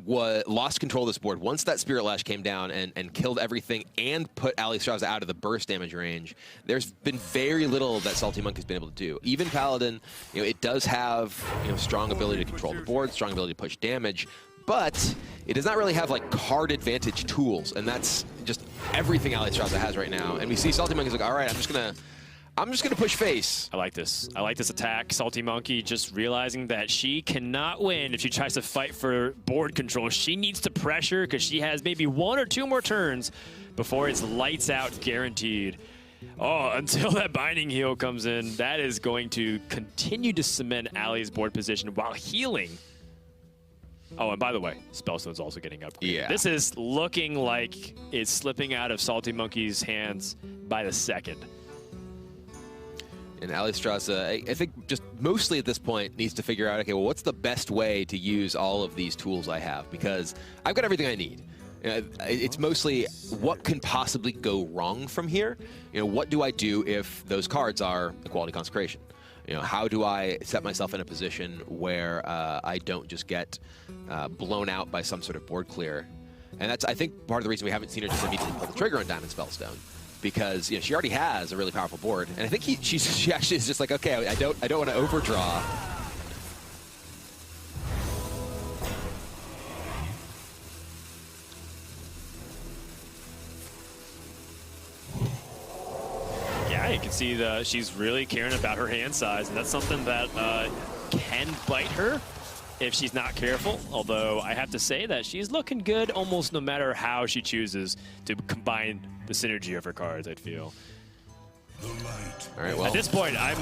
lost control of this board, once that Spirit Lash came down and killed everything and put Alliestrasza out of the burst damage range, there's been very little that SaltyMonkey's been able to do. Even Paladin, you know, it does have, you know, strong ability to control the board, strong ability to push damage, but it does not really have like card advantage tools, and that's just everything Alliestrasza has right now. And we see SaltyMonkey's like, all right, I'm just gonna push face. I like this. I like this attack. SaltyMonkey just realizing that she cannot win if she tries to fight for board control. She needs to pressure because she has maybe 1 or 2 more turns before it's lights out guaranteed. Oh, until that Binding Heal comes in, that is going to continue to cement Allie's board position while healing. Oh, and by the way, Spellstone's also getting upgraded. Yeah. This is looking like it's slipping out of SaltyMonkey's hands by the second. And Alliestrasza, I think just mostly at this point, needs to figure out, okay, well, what's the best way to use all of these tools I have? Because I've got everything I need. It's mostly what can possibly go wrong from here? You know, what do I do if those cards are Equality Consecration? You know, how do I set myself in a position where I don't just get blown out by some sort of board clear? And that's, I think, part of the reason we haven't seen her just immediately pull the trigger on Diamond Spellstone. Because, you know, she already has a really powerful board, and I think she actually is just like, okay, I don't want to overdraw. Yeah, you can see she's really caring about her hand size, and that's something that can bite her if she's not careful. Although I have to say that she's looking good almost no matter how she chooses to combine the synergy of her cards, I'd feel. All right, well, at this point, I'm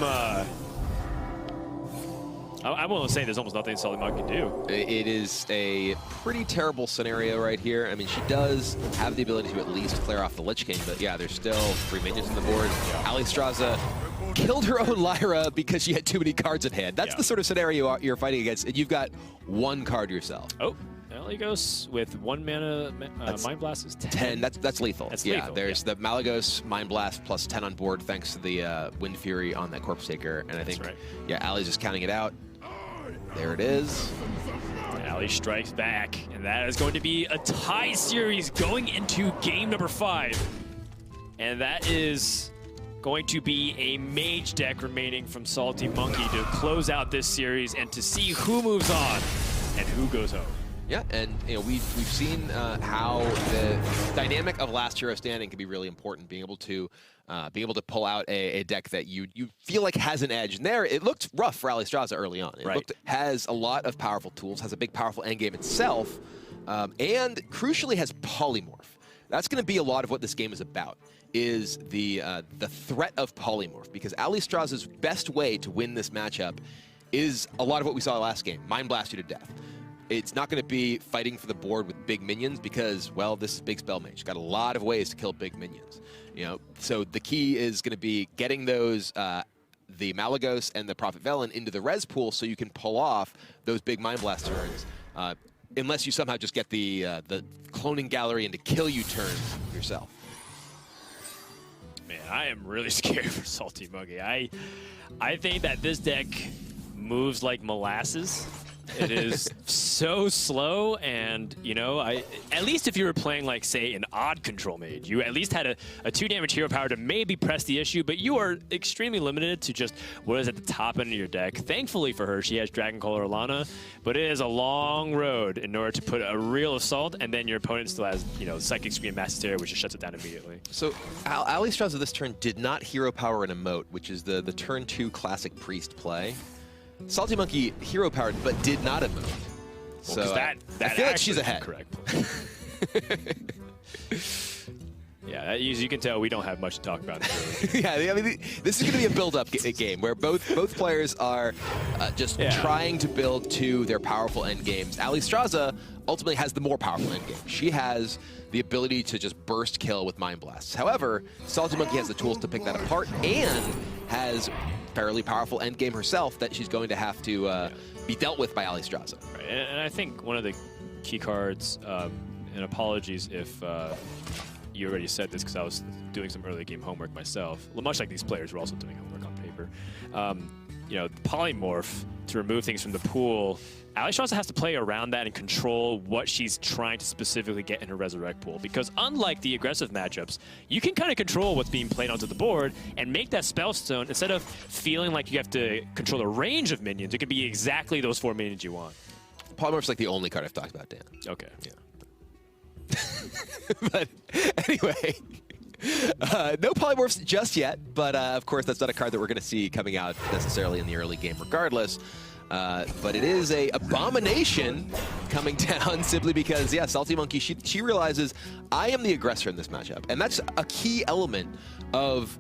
willing to say there's almost nothing SaltyMonkey can do. it is a pretty terrible scenario right here. I mean, she does have the ability to at least clear off the Lich King, but yeah, there's still 3 minions on the board. Alliestrasza killed her own Lyra because she had too many cards in hand. That's the sort of scenario you're fighting against, and you've got 1 card yourself. Oh, Malagos with 1 mana Mind Blast is 10. That's lethal. That's yeah, lethal, there's the Malagos Mind Blast plus 10 on board thanks to the Wind Fury on that Corpse Taker, and I think, yeah, Allie's just counting it out. There it is. Allie strikes back, and that is going to be a tie series going into game number 5. And that is going to be a mage deck remaining from SaltyMonkey to close out this series and to see who moves on and who goes home. Yeah, and you know we've seen how the dynamic of Last Hero Standing can be really important. Being able to pull out a deck that you feel like has an edge. And there, it looked rough for Alliestrasza early on. It has a lot of powerful tools, has a big powerful endgame itself, and crucially has Polymorph. That's going to be a lot of what this game is about, is the threat of Polymorph, because Alliestrasza's best way to win this matchup is a lot of what we saw last game, Mind Blast you to death. It's not going to be fighting for the board with big minions because, well, this is big spell mage. Got a lot of ways to kill big minions. You know, so the key is going to be getting those the Malagos and the Prophet Velen into the res pool so you can pull off those big Mind Blast turns. Unless you somehow just get the cloning gallery into kill you turns yourself. Man, I am really scared for SaltyMonkey. I think that this deck moves like molasses. It is so slow, and you know, at least if you were playing like, say, an odd control mage, you at least had a 2 damage hero power to maybe press the issue, but you are extremely limited to just what is at the top end of your deck. Thankfully for her, she has Dragon Caller Alana, but it is a long road in order to put a real assault, and then your opponent still has, you know, Psychic Scream, Mass Hysteria, which just shuts it down immediately. So Alliestrasza this turn did not hero power an emote, which is the turn 2 classic priest play. SaltyMonkey hero powered, but did not emote. Well, so that I feel like she's ahead. Correct. Yeah, as you can tell, we don't have much to talk about in this early game. Yeah, I mean, this is going to be a build-up game where both players are just trying to build to their powerful end games. Alliestrasza ultimately has the more powerful end game. She has the ability to just burst kill with Mind Blasts. However, SaltyMonkey has the tools to pick that apart and has fairly powerful end game herself that she's going to have to be dealt with by Alliestrasza. Right, and I think one of the key cards, and apologies if you already said this because I was doing some early game homework myself. Much like these players were also doing homework on paper. You know, Polymorph to remove things from the pool. Alliestrasza has to play around that and control what she's trying to specifically get in her Resurrect pool. Because unlike the aggressive matchups, you can kind of control what's being played onto the board and make that Spellstone, instead of feeling like you have to control a range of minions, it can be exactly those 4 minions you want. Polymorph's like the only card I've talked about, Dan. Okay. Yeah. But anyway, no Polymorphs just yet, but of course that's not a card that we're going to see coming out necessarily in the early game regardless. But it is a abomination coming down simply because, yeah, SaltyMonkey, she realizes I am the aggressor in this matchup. And that's a key element of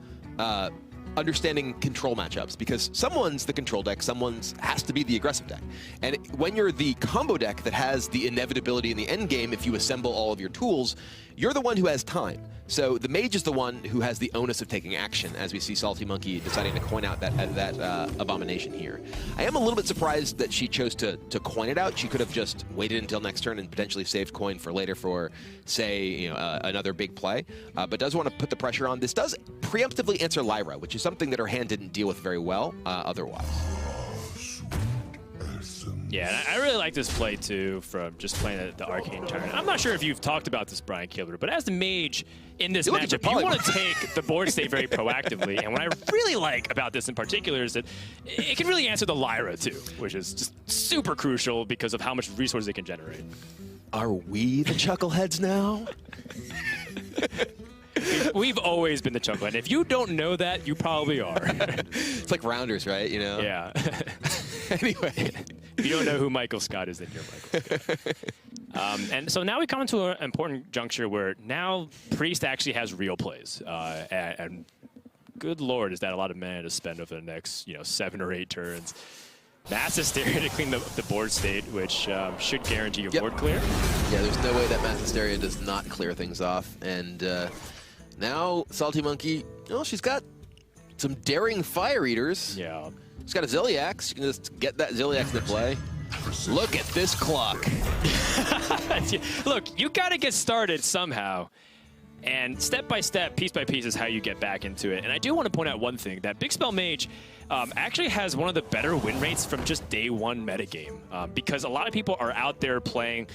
understanding control matchups, because someone's the control deck, someone's has to be the aggressive deck. And when you're the combo deck that has the inevitability in the end game, if you assemble all of your tools, you're the one who has time. So the mage is the one who has the onus of taking action, as we see SaltyMonkey deciding to coin out that abomination here. I am a little bit surprised that she chose to coin it out. She could have just waited until next turn and potentially saved coin for later for, say, you know, another big play. But does want to put the pressure on. This does preemptively answer Lyra, which is something that her hand didn't deal with very well otherwise. Yeah, and I really like this play, too, from just playing the Arcane Tyrant. I'm not sure if you've talked about this, Brian Kilber, but as the mage in this matchup, you want to take the board state very proactively. And what I really like about this in particular is that it can really answer the Lyra, too, which is just super crucial because of how much resources it can generate. Are we the Chuckleheads now? We've always been the Chucklehead. If you don't know that, you probably are. It's like Rounders, right? You know? Yeah. Anyway. If you don't know who Michael Scott is, then you're Michael Scott. And so now we come into an important juncture where now Priest actually has real plays. And good lord, is that a lot of mana to spend over the next 7 or 8 turns. Mass Hysteria to clean the board state, which should guarantee your board clear. Yeah, there's no way that Mass Hysteria does not clear things off. And now SaltyMonkey, she's got some daring Fire Eaters. Yeah. She's got a Zilliax. You can just get that Zilliax into play. Look at this clock. Look, you got to get started somehow. And step by step, piece by piece is how you get back into it. And I do want to point out one thing, that Big Spell Mage actually has one of the better win rates from just day one metagame. Because a lot of people are out there playing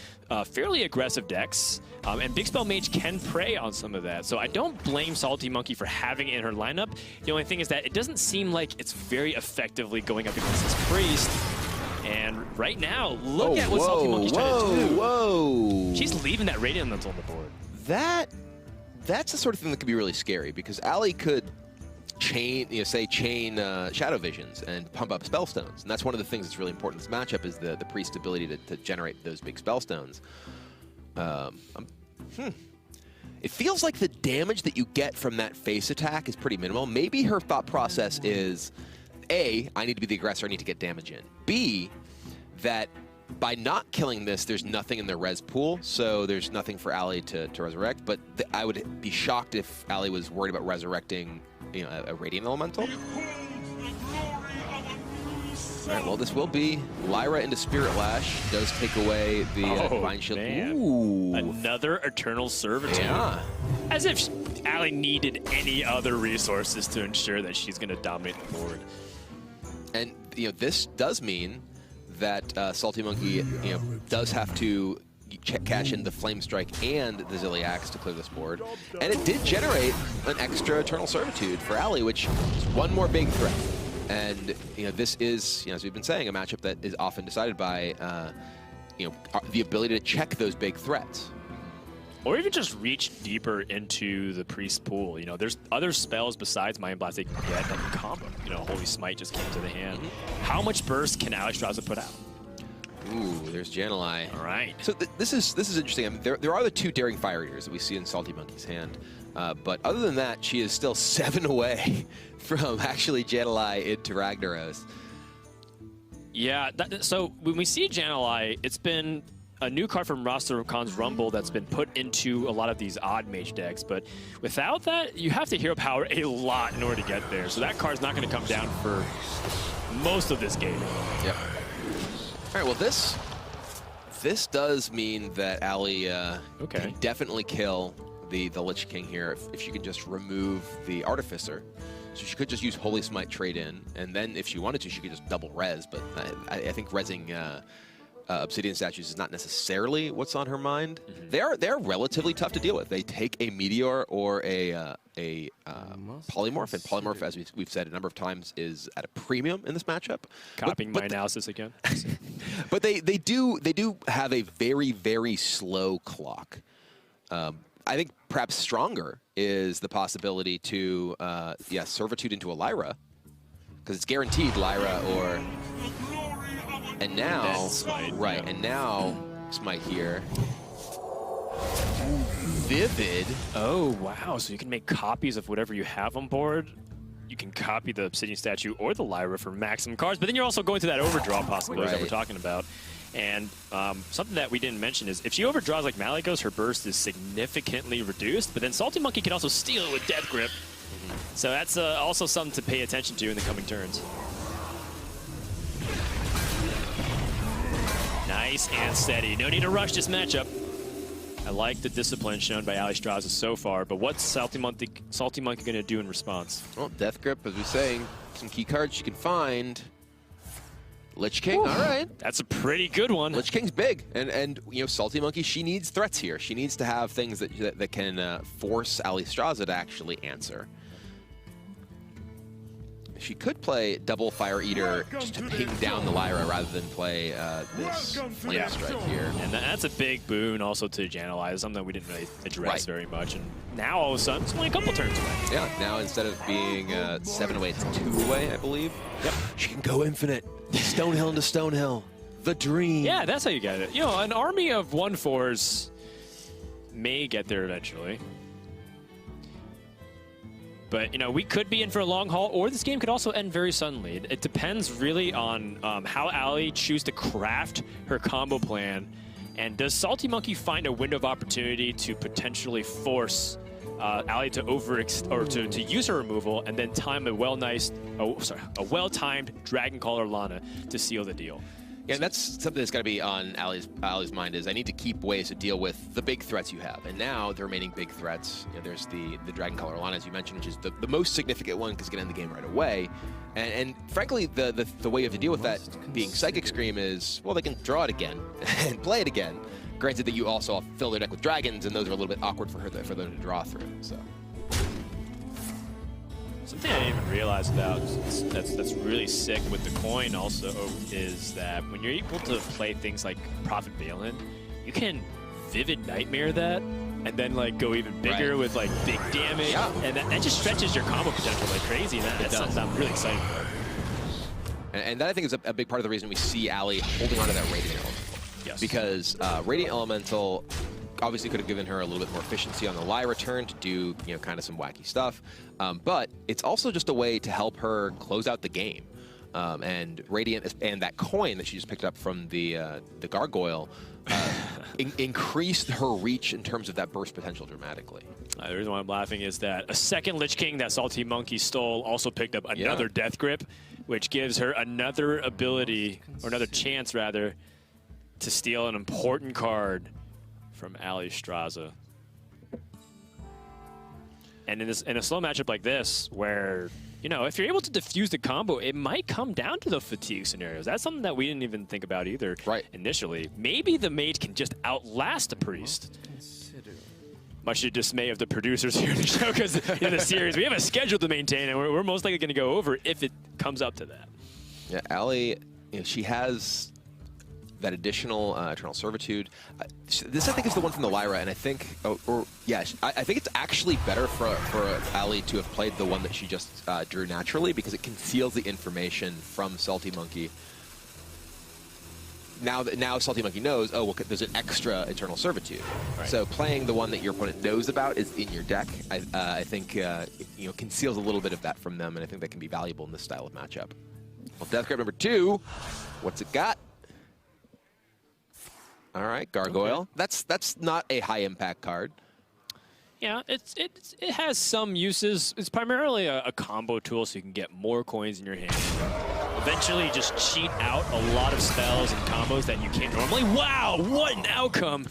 fairly aggressive decks. And Big Spell Mage can prey on some of that. So I don't blame SaltyMonkey for having it in her lineup. The only thing is that it doesn't seem like it's very effectively going up against this Priest. And right now, look at what SaltyMonkey's trying to do. Whoa! She's leaving that Radiant Lens on the board. That's the sort of thing that could be really scary, because Allie could chain Shadow Visions and pump up Spellstones. And that's one of the things that's really important in this matchup, is the Priest's ability to generate those big Spellstones. It feels like the damage that you get from that face attack is pretty minimal. Maybe her thought process is, A, I need to be the aggressor, I need to get damage in. B, that by not killing this, there's nothing in the res pool, so there's nothing for Allie to resurrect, but I would be shocked if Allie was worried about resurrecting, you know, a Radiant Elemental. All right, well, this will be Lyra into Spirit Lash. Does take away the Divine Shield. Man. Ooh. Another Eternal Servitude. Yeah. As if Allie needed any other resources to ensure that she's going to dominate the board. And, you know, this does mean that SaltyMonkey, you know, does have to cash in the Flame Strike and the Zilliax to clear this board. And it did generate an extra Eternal Servitude for Allie, which is one more big threat. And, you know, this is, you know, as we've been saying, a matchup that is often decided by, you know, the ability to check those big threats. Or even just reach deeper into the priest pool. You know, there's other spells besides Mind Blast they can get that can combo. You know, Holy Smite just came to the hand. How much burst can Alliestrasza put out? Ooh, there's Jan'alai. All right. So this is interesting. I mean, there are the 2 Daring Fire Eaters that we see in SaltyMonkey's hand. But other than that, she is still 7 away from actually Jan'alai into Ragnaros. Yeah, so when we see Jan'alai, it's been a new card from Roster Khan's Rumble that's been put into a lot of these odd mage decks, but without that, you have to hero power a lot in order to get there. So that card's not going to come down for most of this game. Yep. All right, well, this does mean that Allie can definitely kill the Lich King here if she can just remove the Artificer. So she could just use Holy Smite trade in, and then if she wanted to, she could just double res, but I think resing Obsidian Statues is not necessarily what's on her mind. They're relatively tough to deal with. They take a Meteor or a Polymorph, and Polymorph, as we've said a number of times, is at a premium in this matchup. Copying my analysis again. But they do have a very, very slow clock. I think perhaps stronger is the possibility to Servitude into a Lyra, because it's guaranteed Lyra or. And now, Smite, right, yeah. and now Smite here. Vivid. Oh, wow. So you can make copies of whatever you have on board. You can copy the Obsidian Statue or the Lyra for maximum cards, but then you're also going to that overdraw possibility that we're talking about. And something that we didn't mention is if she overdraws like Malikos, her burst is significantly reduced, but then SaltyMonkey can also steal it with Death Grip. So that's also something to pay attention to in the coming turns. Nice and steady. No need to rush this matchup. I like the discipline shown by Alliestrasza so far, but what's SaltyMonkey going to do in response? Well, Death Grip, as we're saying, some key cards you can find. Lich King, all right. That's a pretty good one. Lich King's big, and you know, SaltyMonkey, she needs threats here. She needs to have things that can force Alliestrasza to actually answer. She could play double Fire Eater just to ping down the Lyra rather than play this Flame Strike here. And that's a big boon also to Jan'alai, something that we didn't really address very much. And now all of a sudden, it's only a couple turns away. Yeah, now instead of being 7 away, it's 2 away, I believe. Yep. She can go infinite. Stonehill into Stonehill. The dream. Yeah, that's how you get it. You know, an army of 1/4s may get there eventually. But, you know, we could be in for a long haul, or this game could also end very suddenly. It depends really on how Allie chooses to craft her combo plan. And does SaltyMonkey find a window of opportunity to potentially force Allie to to use her removal and then time a well-timed Dragon Caller Lana to seal the deal? Yeah, and that's something that's got to be on Allie's mind is I need to keep ways to deal with the big threats you have. And now the remaining big threats, you know, there's the Dragon Caller Lana, as you mentioned, which is the most significant one because it can end the game right away. And frankly, the way you have to deal with that being Psychic Scream is, well, they can draw it again and play it again. Granted that you also fill their deck with dragons, and those are a little bit awkward for them to draw through. So. Something I didn't even realize about that's really sick with the coin also is that when you're able to play things like Prophet Balin, you can Vivid Nightmare that and then like go even bigger with like big damage, and that just stretches your combo potential like crazy. And that's something I'm really excited for. And that I think is a big part of the reason we see Allie holding on to that Radiant Elemental. Yes. Because Radiant Elemental obviously could have given her a little bit more efficiency on the Lyra turn to do, you know, kind of some wacky stuff. But it's also just a way to help her close out the game. And Radiant and that coin that she just picked up from the Gargoyle increased her reach in terms of that burst potential dramatically. The reason why I'm laughing is that a second Lich King that SaltyMonkey stole also picked up another Death Grip, which gives her another ability, or another chance rather, to steal an important card from Alliestrasza. And in a slow matchup like this, where, you know, if you're able to defuse the combo, it might come down to the fatigue scenarios. That's something that we didn't even think about either initially. Maybe the mage can just outlast the priest. Much to the dismay of the producers here in the show, because in the series, we have a schedule to maintain, and we're most likely going to go over if it comes up to that. Yeah, Allie, you know, she has that additional Eternal Servitude. This, I think, is the one from the Lyra, and I think, I think it's actually better for Allie to have played the one that she just drew naturally, because it conceals the information from SaltyMonkey. Now SaltyMonkey knows, oh, well, there's an extra Eternal Servitude. Right. So playing the one that your opponent knows about is in your deck, I think, you know, conceals a little bit of that from them, and I think that can be valuable in this style of matchup. Well, Death Grip number 2, what's it got? All right, Gargoyle. Okay. That's not a high impact card. Yeah, it has some uses. It's primarily a combo tool, so you can get more coins in your hand. Eventually, just cheat out a lot of spells and combos that you can't normally. Wow, what an outcome!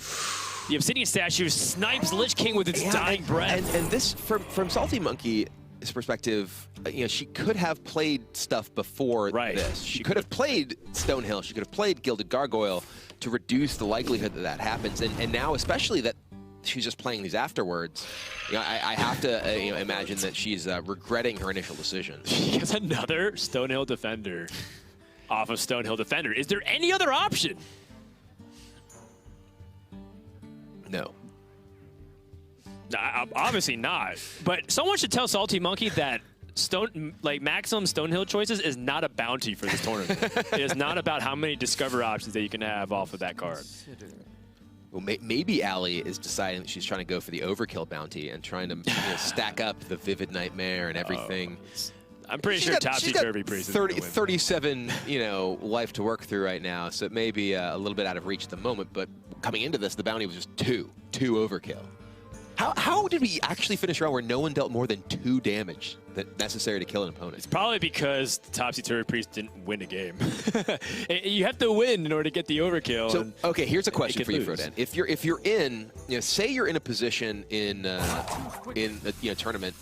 The Obsidian Statue snipes Lich King with its dying breath. And this, from SaltyMonkey's perspective, you know, she could have played stuff before this. She could have played Stonehill. She could have played Gilded Gargoyle to reduce the likelihood that that happens. And now, especially that she's just playing these afterwards, you know, I have to you know, imagine that she's regretting her initial decision. She gets another Stonehill Defender off of Stonehill Defender. Is there any other option? No. Obviously not. But someone should tell SaltyMonkey that maximum Stonehill choices is not a bounty for this tournament. It is not about how many discover options that you can have off of that card. Well, maybe Allie is deciding that she's trying to go for the overkill bounty and trying to stack up the Vivid Nightmare and everything. I'm pretty sure Topsy-Turvy Priest is 37, you know, life to work through right now, so it may be a little bit out of reach at the moment, but coming into this, the bounty was just two overkill. How did we actually finish a round where no one dealt more than 2 damage that necessary to kill an opponent? It's probably because the Topsy-Turvy Priest didn't win a game. You have to win in order to get the overkill. So, okay, here's a question for you, Frodan. If you're in, you know, say you're in a position in the tournament,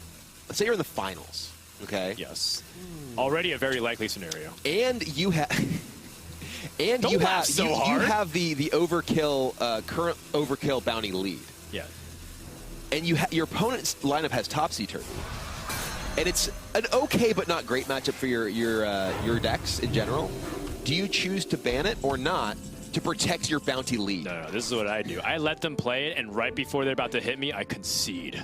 let's say you're in the finals, okay? Yes. Already a very likely scenario. And you have. And Don't you laugh so hard. You have the overkill current overkill bounty lead. Yeah. And your opponent's lineup has Topsy-Turvy, and it's an okay but not great matchup for your decks in general. Do you choose to ban it or not to protect your bounty lead? No, this is what I do. I let them play it, and right before they're about to hit me, I concede.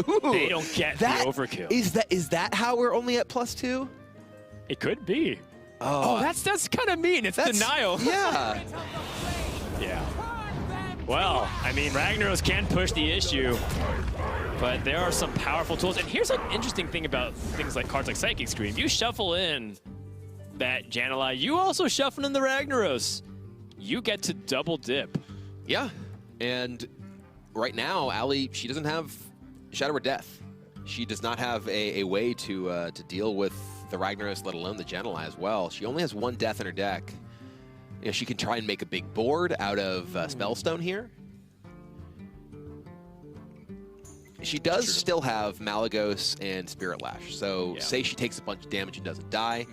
Ooh, they don't get the overkill. Is that how we're only at +2? It could be. Oh, that's kind of mean. It's denial. Yeah. Yeah. Well, I mean, Ragnaros can push the issue, but there are some powerful tools. And here's an interesting thing about things like cards like Psychic Scream. You shuffle in that Jan'alai, you also shuffle in the Ragnaros. You get to double dip. Yeah, and right now, Allie, she doesn't have Shadow or Death. She does not have a way to deal with the Ragnaros, let alone the Jan'alai as well. She only has 1 death in her deck. You know, she can try and make a big board out of Spellstone here. She does still have Malagos and Spirit Lash. So say she takes a bunch of damage and doesn't die,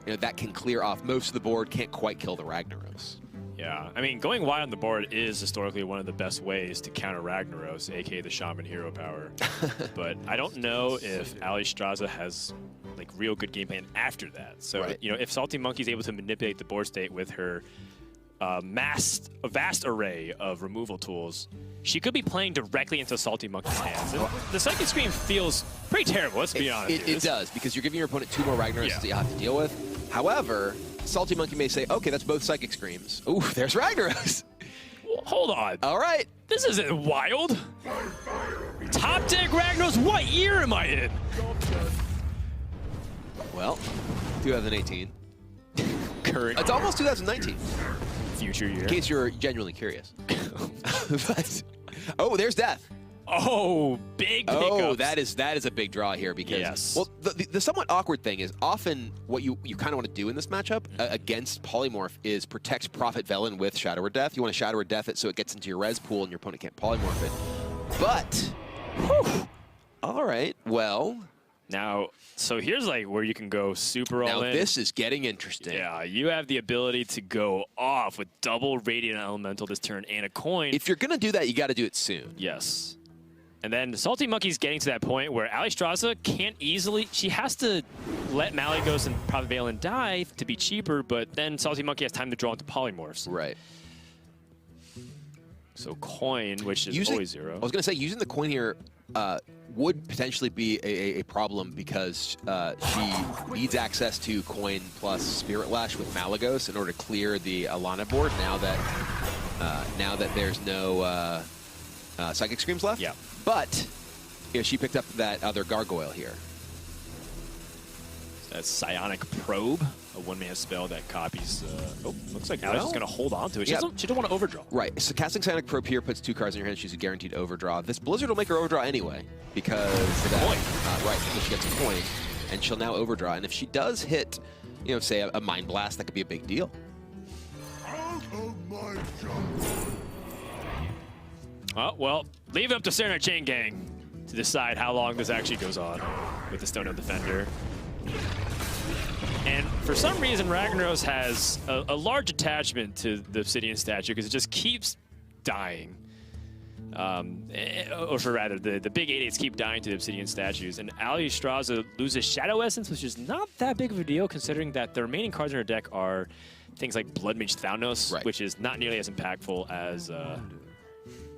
you know, that can clear off most of the board, can't quite kill the Ragnaros. Yeah, I mean, going wide on the board is historically one of the best ways to counter Ragnaros, aka the Shaman hero power. But I don't know if Alliestrasza has like real good game plan after that. So you know, if SaltyMonkey is able to manipulate the board state with her a vast array of removal tools, she could be playing directly into SaltyMonkey's hands. And the Psychic Scream feels pretty terrible, let's be honest. It does, because you're giving your opponent 2 more Ragnaros that you have to deal with. However, SaltyMonkey may say, okay, that's both Psychic Screams. Ooh, there's Ragnaros. Hold on. All right. This isn't wild. Top deck Ragnaros, what year am I in? Well, 2018. Current. It's almost 2019. Future year. In case you're genuinely curious. But, oh, there's death. Oh, big pickups. Oh, that is a big draw here because Yes. well, the somewhat awkward thing is often what you kind of want to do in this matchup against Polymorph is protect Prophet Velen with Shadow or Death. You want to Shadow or Death it so it gets into your res pool and your opponent can't Polymorph it. But, whew, all right, well. Now, so here's like where you can go super all Now in. this is getting interesting. Yeah, you have the ability to go off with double Radiant Elemental this turn and a coin. If you're going to do that, you got to do it soon. Yes. And then SaltyMonkey's getting to that point where Alliestrasza can't easily... She has to let Malygos and Prophet Velen die to be cheaper, but then SaltyMonkey has time to draw into Polymorphs. Right. So coin, which is always 0. I was going to say, using the coin here would potentially be a problem because she needs access to coin plus Spirit Lash with Malygos in order to clear the Alana board now that there's no Psychic Screams left. Yeah. But you know, she picked up that other Gargoyle here. That's Psionic Probe, a one-mana spell that copies... looks like Well, Allie's just going to hold on to it. She yeah. doesn't want to overdraw. Right, so casting Psionic Probe here puts 2 cards in your hand. She's a guaranteed overdraw. This Blizzard will make her overdraw anyway because Coin. Right, because she gets a coin, and she'll now overdraw. And if she does hit, you know, say a Mind Blast, that could be a big deal. Out of my jungle. Oh, well, leave it up to Sarah Chain Gang to decide how long this actually goes on with the Stone of Defender. And for some reason, Ragnaros has a large attachment to the Obsidian statue because it just keeps dying. Or for rather, the big 8/8s keep dying to the Obsidian statues. And Alliestrasza loses Shadow Essence, which is not that big of a deal considering that the remaining cards in her deck are things like Blood Mage Thaunos, Right. which is not nearly as impactful as...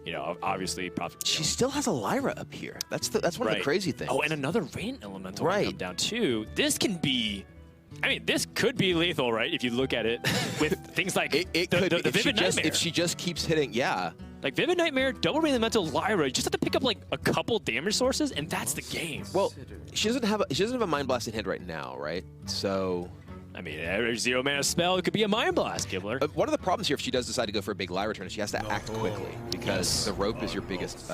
you know, obviously, Prophet. She still has a Lyra up here. That's one of the crazy things. Oh, and another Radiant Elemental Right. come down too. This can be, I mean, this could be lethal, right? If you look at it with things like it the could Vivid Nightmare. if she just keeps hitting, yeah. Like Vivid Nightmare, double Radiant Elemental, Lyra. You just have to pick up like a couple damage sources, and that's the game. Well, she doesn't have a Mind Blast in hand right now, right? So. I mean, every 0-mana spell, it could be a Mind Blast, Gibbler. One of the problems here, if she does decide to go for a big Lyra turn, is she has to act quickly because the rope is your biggest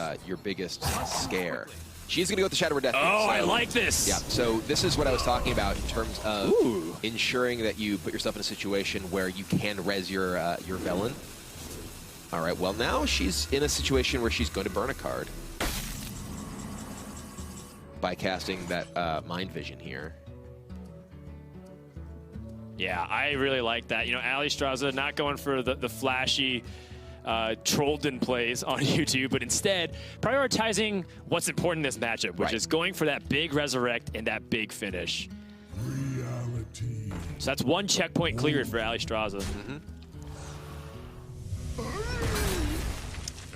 scare. She's going to go with the Shadow of Death. Oh, so, I like this. Yeah, so this is what I was talking about in terms of Ooh. ensuring that you put yourself in a situation where you can res your Velen. All right, well, now she's in a situation where she's going to burn a card by casting that Mind Vision here. Yeah, I really like that. You know, Alliestrasza not going for the flashy Trollden plays on YouTube, but instead prioritizing what's important in this matchup, which Right. is going for that big resurrect and that big finish. Reality. So that's one checkpoint cleared for Alliestrasza.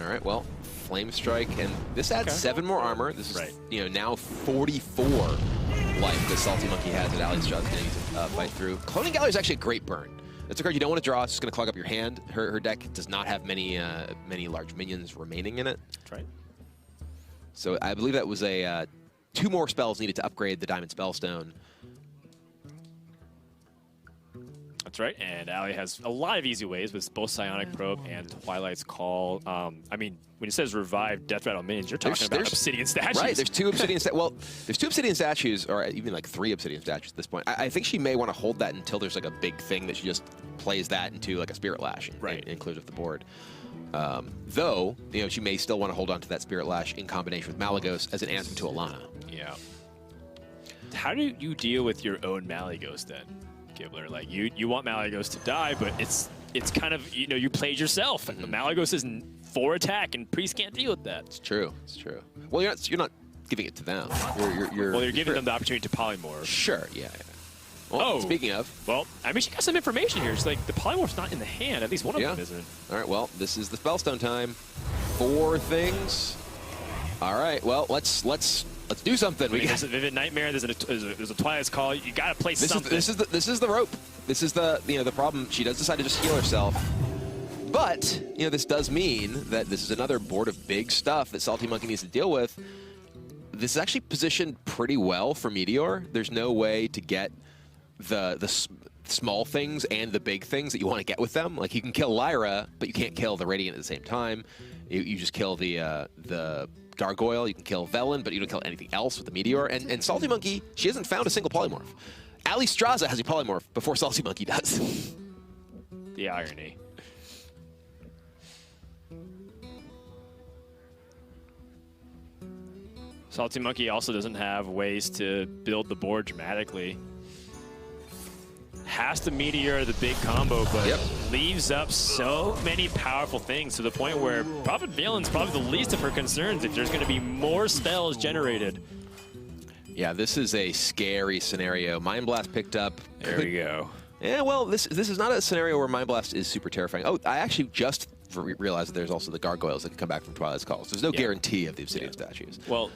All right, well, Flame Strike, and this adds 7 more armor. This is, Right. you know, now 44 life that SaltyMonkey has that Alliestrasza is going to fight through. Cloning Gallery is actually a great burn. It's a card you don't want to draw. It's just going to clog up your hand. Her deck does not have many large minions remaining in it. That's right. So I believe that was a 2 more spells needed to upgrade the Diamond Spellstone. That's right. And Allie has a lot of easy ways with both Psionic Probe and Twilight's Call. I mean, when it says revive Death Rattle minions, you're talking about Obsidian statues. Right, there's 2 Obsidian statues. Well, there's 2 Obsidian statues, or even like 3 Obsidian statues at this point. I think she may want to hold that until there's like a big thing that she just plays that into like a Spirit Lash and clears up the board. Though, you know, she may still want to hold on to that Spirit Lash in combination with Malygos as an answer to Alana. Yeah. How do you deal with your own Malygos then, Gibbler? Like, you want Malygos to die, but it's kind of, you know, you played yourself. Malygos is 4 attack, and Priest can't deal with that. It's true. It's true. Well, you're not giving it to them. You're giving them the opportunity to polymorph. Sure. Yeah. Well, speaking of, well, I mean, she got some information here. It's like the polymorph's not in the hand. At least one of them isn't. All right. Well, this is the Spellstone time. 4 things. All right. Well, let's do something. There's a Vivid Nightmare. There's a Twilight's Call. You got to play something. This is the rope. This is the problem. She does decide to just heal herself, But, you know, this does mean that this is another board of big stuff that SaltyMonkey needs to deal with. This is actually positioned pretty well for Meteor. There's no way to get the small things and the big things that you want to get with them. Like, you can kill Lyra, but you can't kill the Radiant at the same time. You just kill the Gargoyle, you can kill Velen, but you don't kill anything else with the Meteor. And SaltyMonkey, she hasn't found a single polymorph. Alliestrasza has a polymorph before SaltyMonkey does. The irony. SaltyMonkey also doesn't have ways to build the board dramatically. Has to Meteor the big combo, but leaves up so many powerful things to the point where Prophet Valen's probably the least of her concerns if there's going to be more spells generated. Yeah, this is a scary scenario. Mind Blast picked up. There we go. Yeah, well, this is not a scenario where Mind Blast is super terrifying. Oh, I actually just realized that there's also the Gargoyles that can come back from Twilight's Calls. There's no guarantee of the Obsidian statues. Well,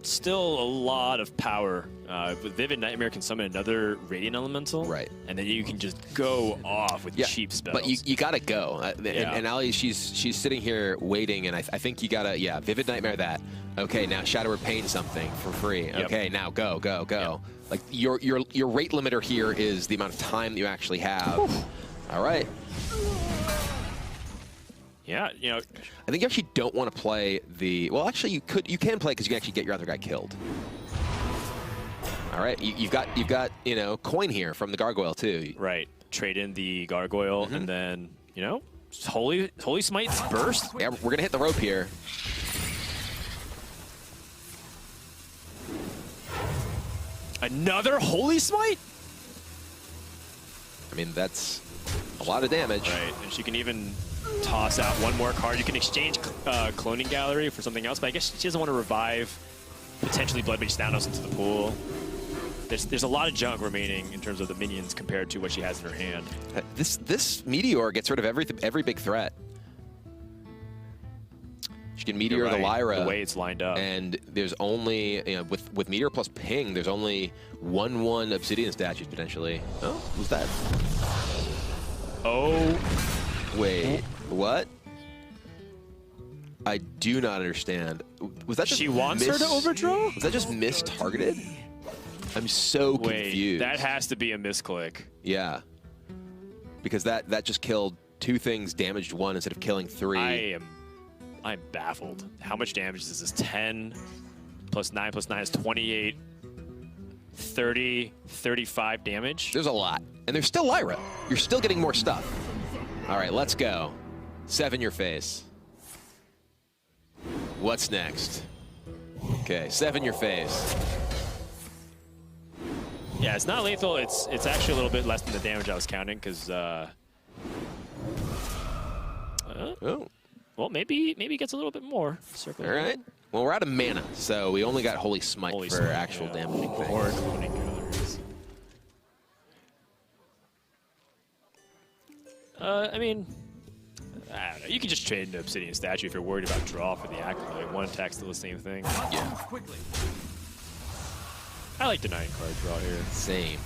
still a lot of power. With Vivid Nightmare can summon another Radiant Elemental. Right. And then you can just go off with cheap spells. But you gotta go. And Allie, she's sitting here waiting, and I think you gotta, Vivid Nightmare that. Okay, now Shadow of Pain something for free. Yep. Okay, now go. Yep. Like, your rate limiter here is the amount of time that you actually have. Whew. All right. Yeah, you know, I think you actually don't want to play the... Well, actually, you can play because you can actually get your other guy killed. All right, you've got you know, coin here from the Gargoyle too. Right, trade in the Gargoyle and then, you know, Holy Smite's burst. Yeah, we're gonna hit the rope here. Another Holy Smite? I mean, that's a lot of damage. Right, and she can even toss out one more card. You can exchange Cloning Gallery for something else, but I guess she doesn't want to revive potentially Blood Mage Thanos into the pool. There's a lot of junk remaining in terms of the minions compared to what she has in her hand. This Meteor gets rid of every big threat. She can Meteor the Lyra. The way it's lined up. And there's only, you know, with Meteor plus Ping, there's only 1/1 Obsidian statues potentially. Oh, who's that? Oh. Wait, what? I do not understand. Was that just She wants her to overdraw? Was that just mis-targeted? I'm so confused. That has to be a misclick. Yeah. Because that just killed 2 things, damaged 1 instead of killing 3. I'm baffled. How much damage is this? 10 plus 9 plus 9 is 28, 30, 35 damage? There's a lot. And there's still Lyra. You're still getting more stuff. All right, let's go. 7 your face. What's next? Okay, 7 your face. Yeah, it's not lethal. It's actually a little bit less than the damage I was counting because well, maybe it gets a little bit more. Circle. All right. Well, we're out of mana, so we only got Holy Smite for actual damaging things. Or Cloning Galleries. I mean, I don't know. You can just trade into Obsidian Statue if you're worried about draw for the Acolyte. One attack's still the same thing. Yeah. I like denying card draw here. Same.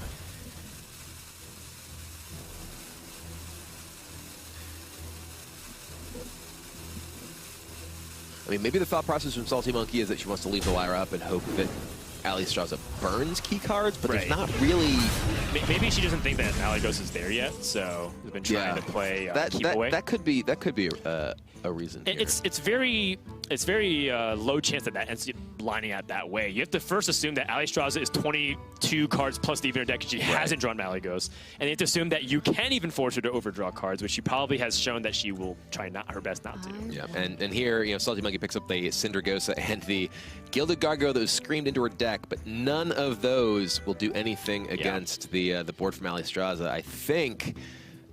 I mean, maybe the thought process from SaltyMonkey is that she wants to leave the Lyra up and hope that Alliestrasza burns key cards, but there's not really... Maybe she doesn't think that Malygos is there yet, so has been trying to play keep away. That could be a reason. It's very low chance that ends up lining out that way. You have to first assume that Alliestrasza is 22 cards plus the Evener deck because she hasn't drawn Malygos, and you have to assume that you can even force her to overdraw cards, which she probably has shown that she will try her best not to. Yeah, and here, you know, SaltyMonkey picks up the Cindergosa and the Gilded Gargoyle that was screamed into her deck, but none of those will do anything against the board from Alliestrasza. I think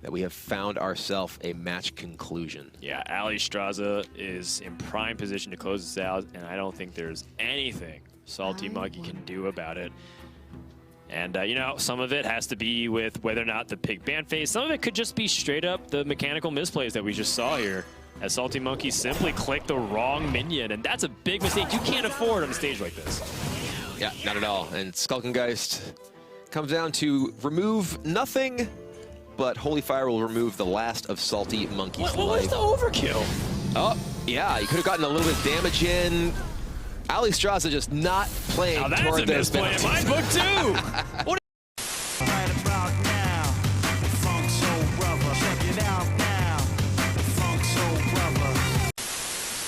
that we have found ourselves a match conclusion. Yeah, Alliestrasza is in prime position to close this out, and I don't think there's anything SaltyMonkey can do about it. And, you know, some of it has to be with whether or not the pig ban phase. Some of it could just be straight up the mechanical misplays that we just saw here, as SaltyMonkey simply clicked the wrong minion, and that's a big mistake you can't afford on a stage like this. Yeah, not at all. And Skulkengeist comes down to remove nothing but Holy Fire will remove the last of SaltyMonkey's What was life. the overkill? Oh, yeah, he could have gotten a little bit of damage in. Alliestrasza just not playing Now that's toward a those misplay in bounties. my book, too. What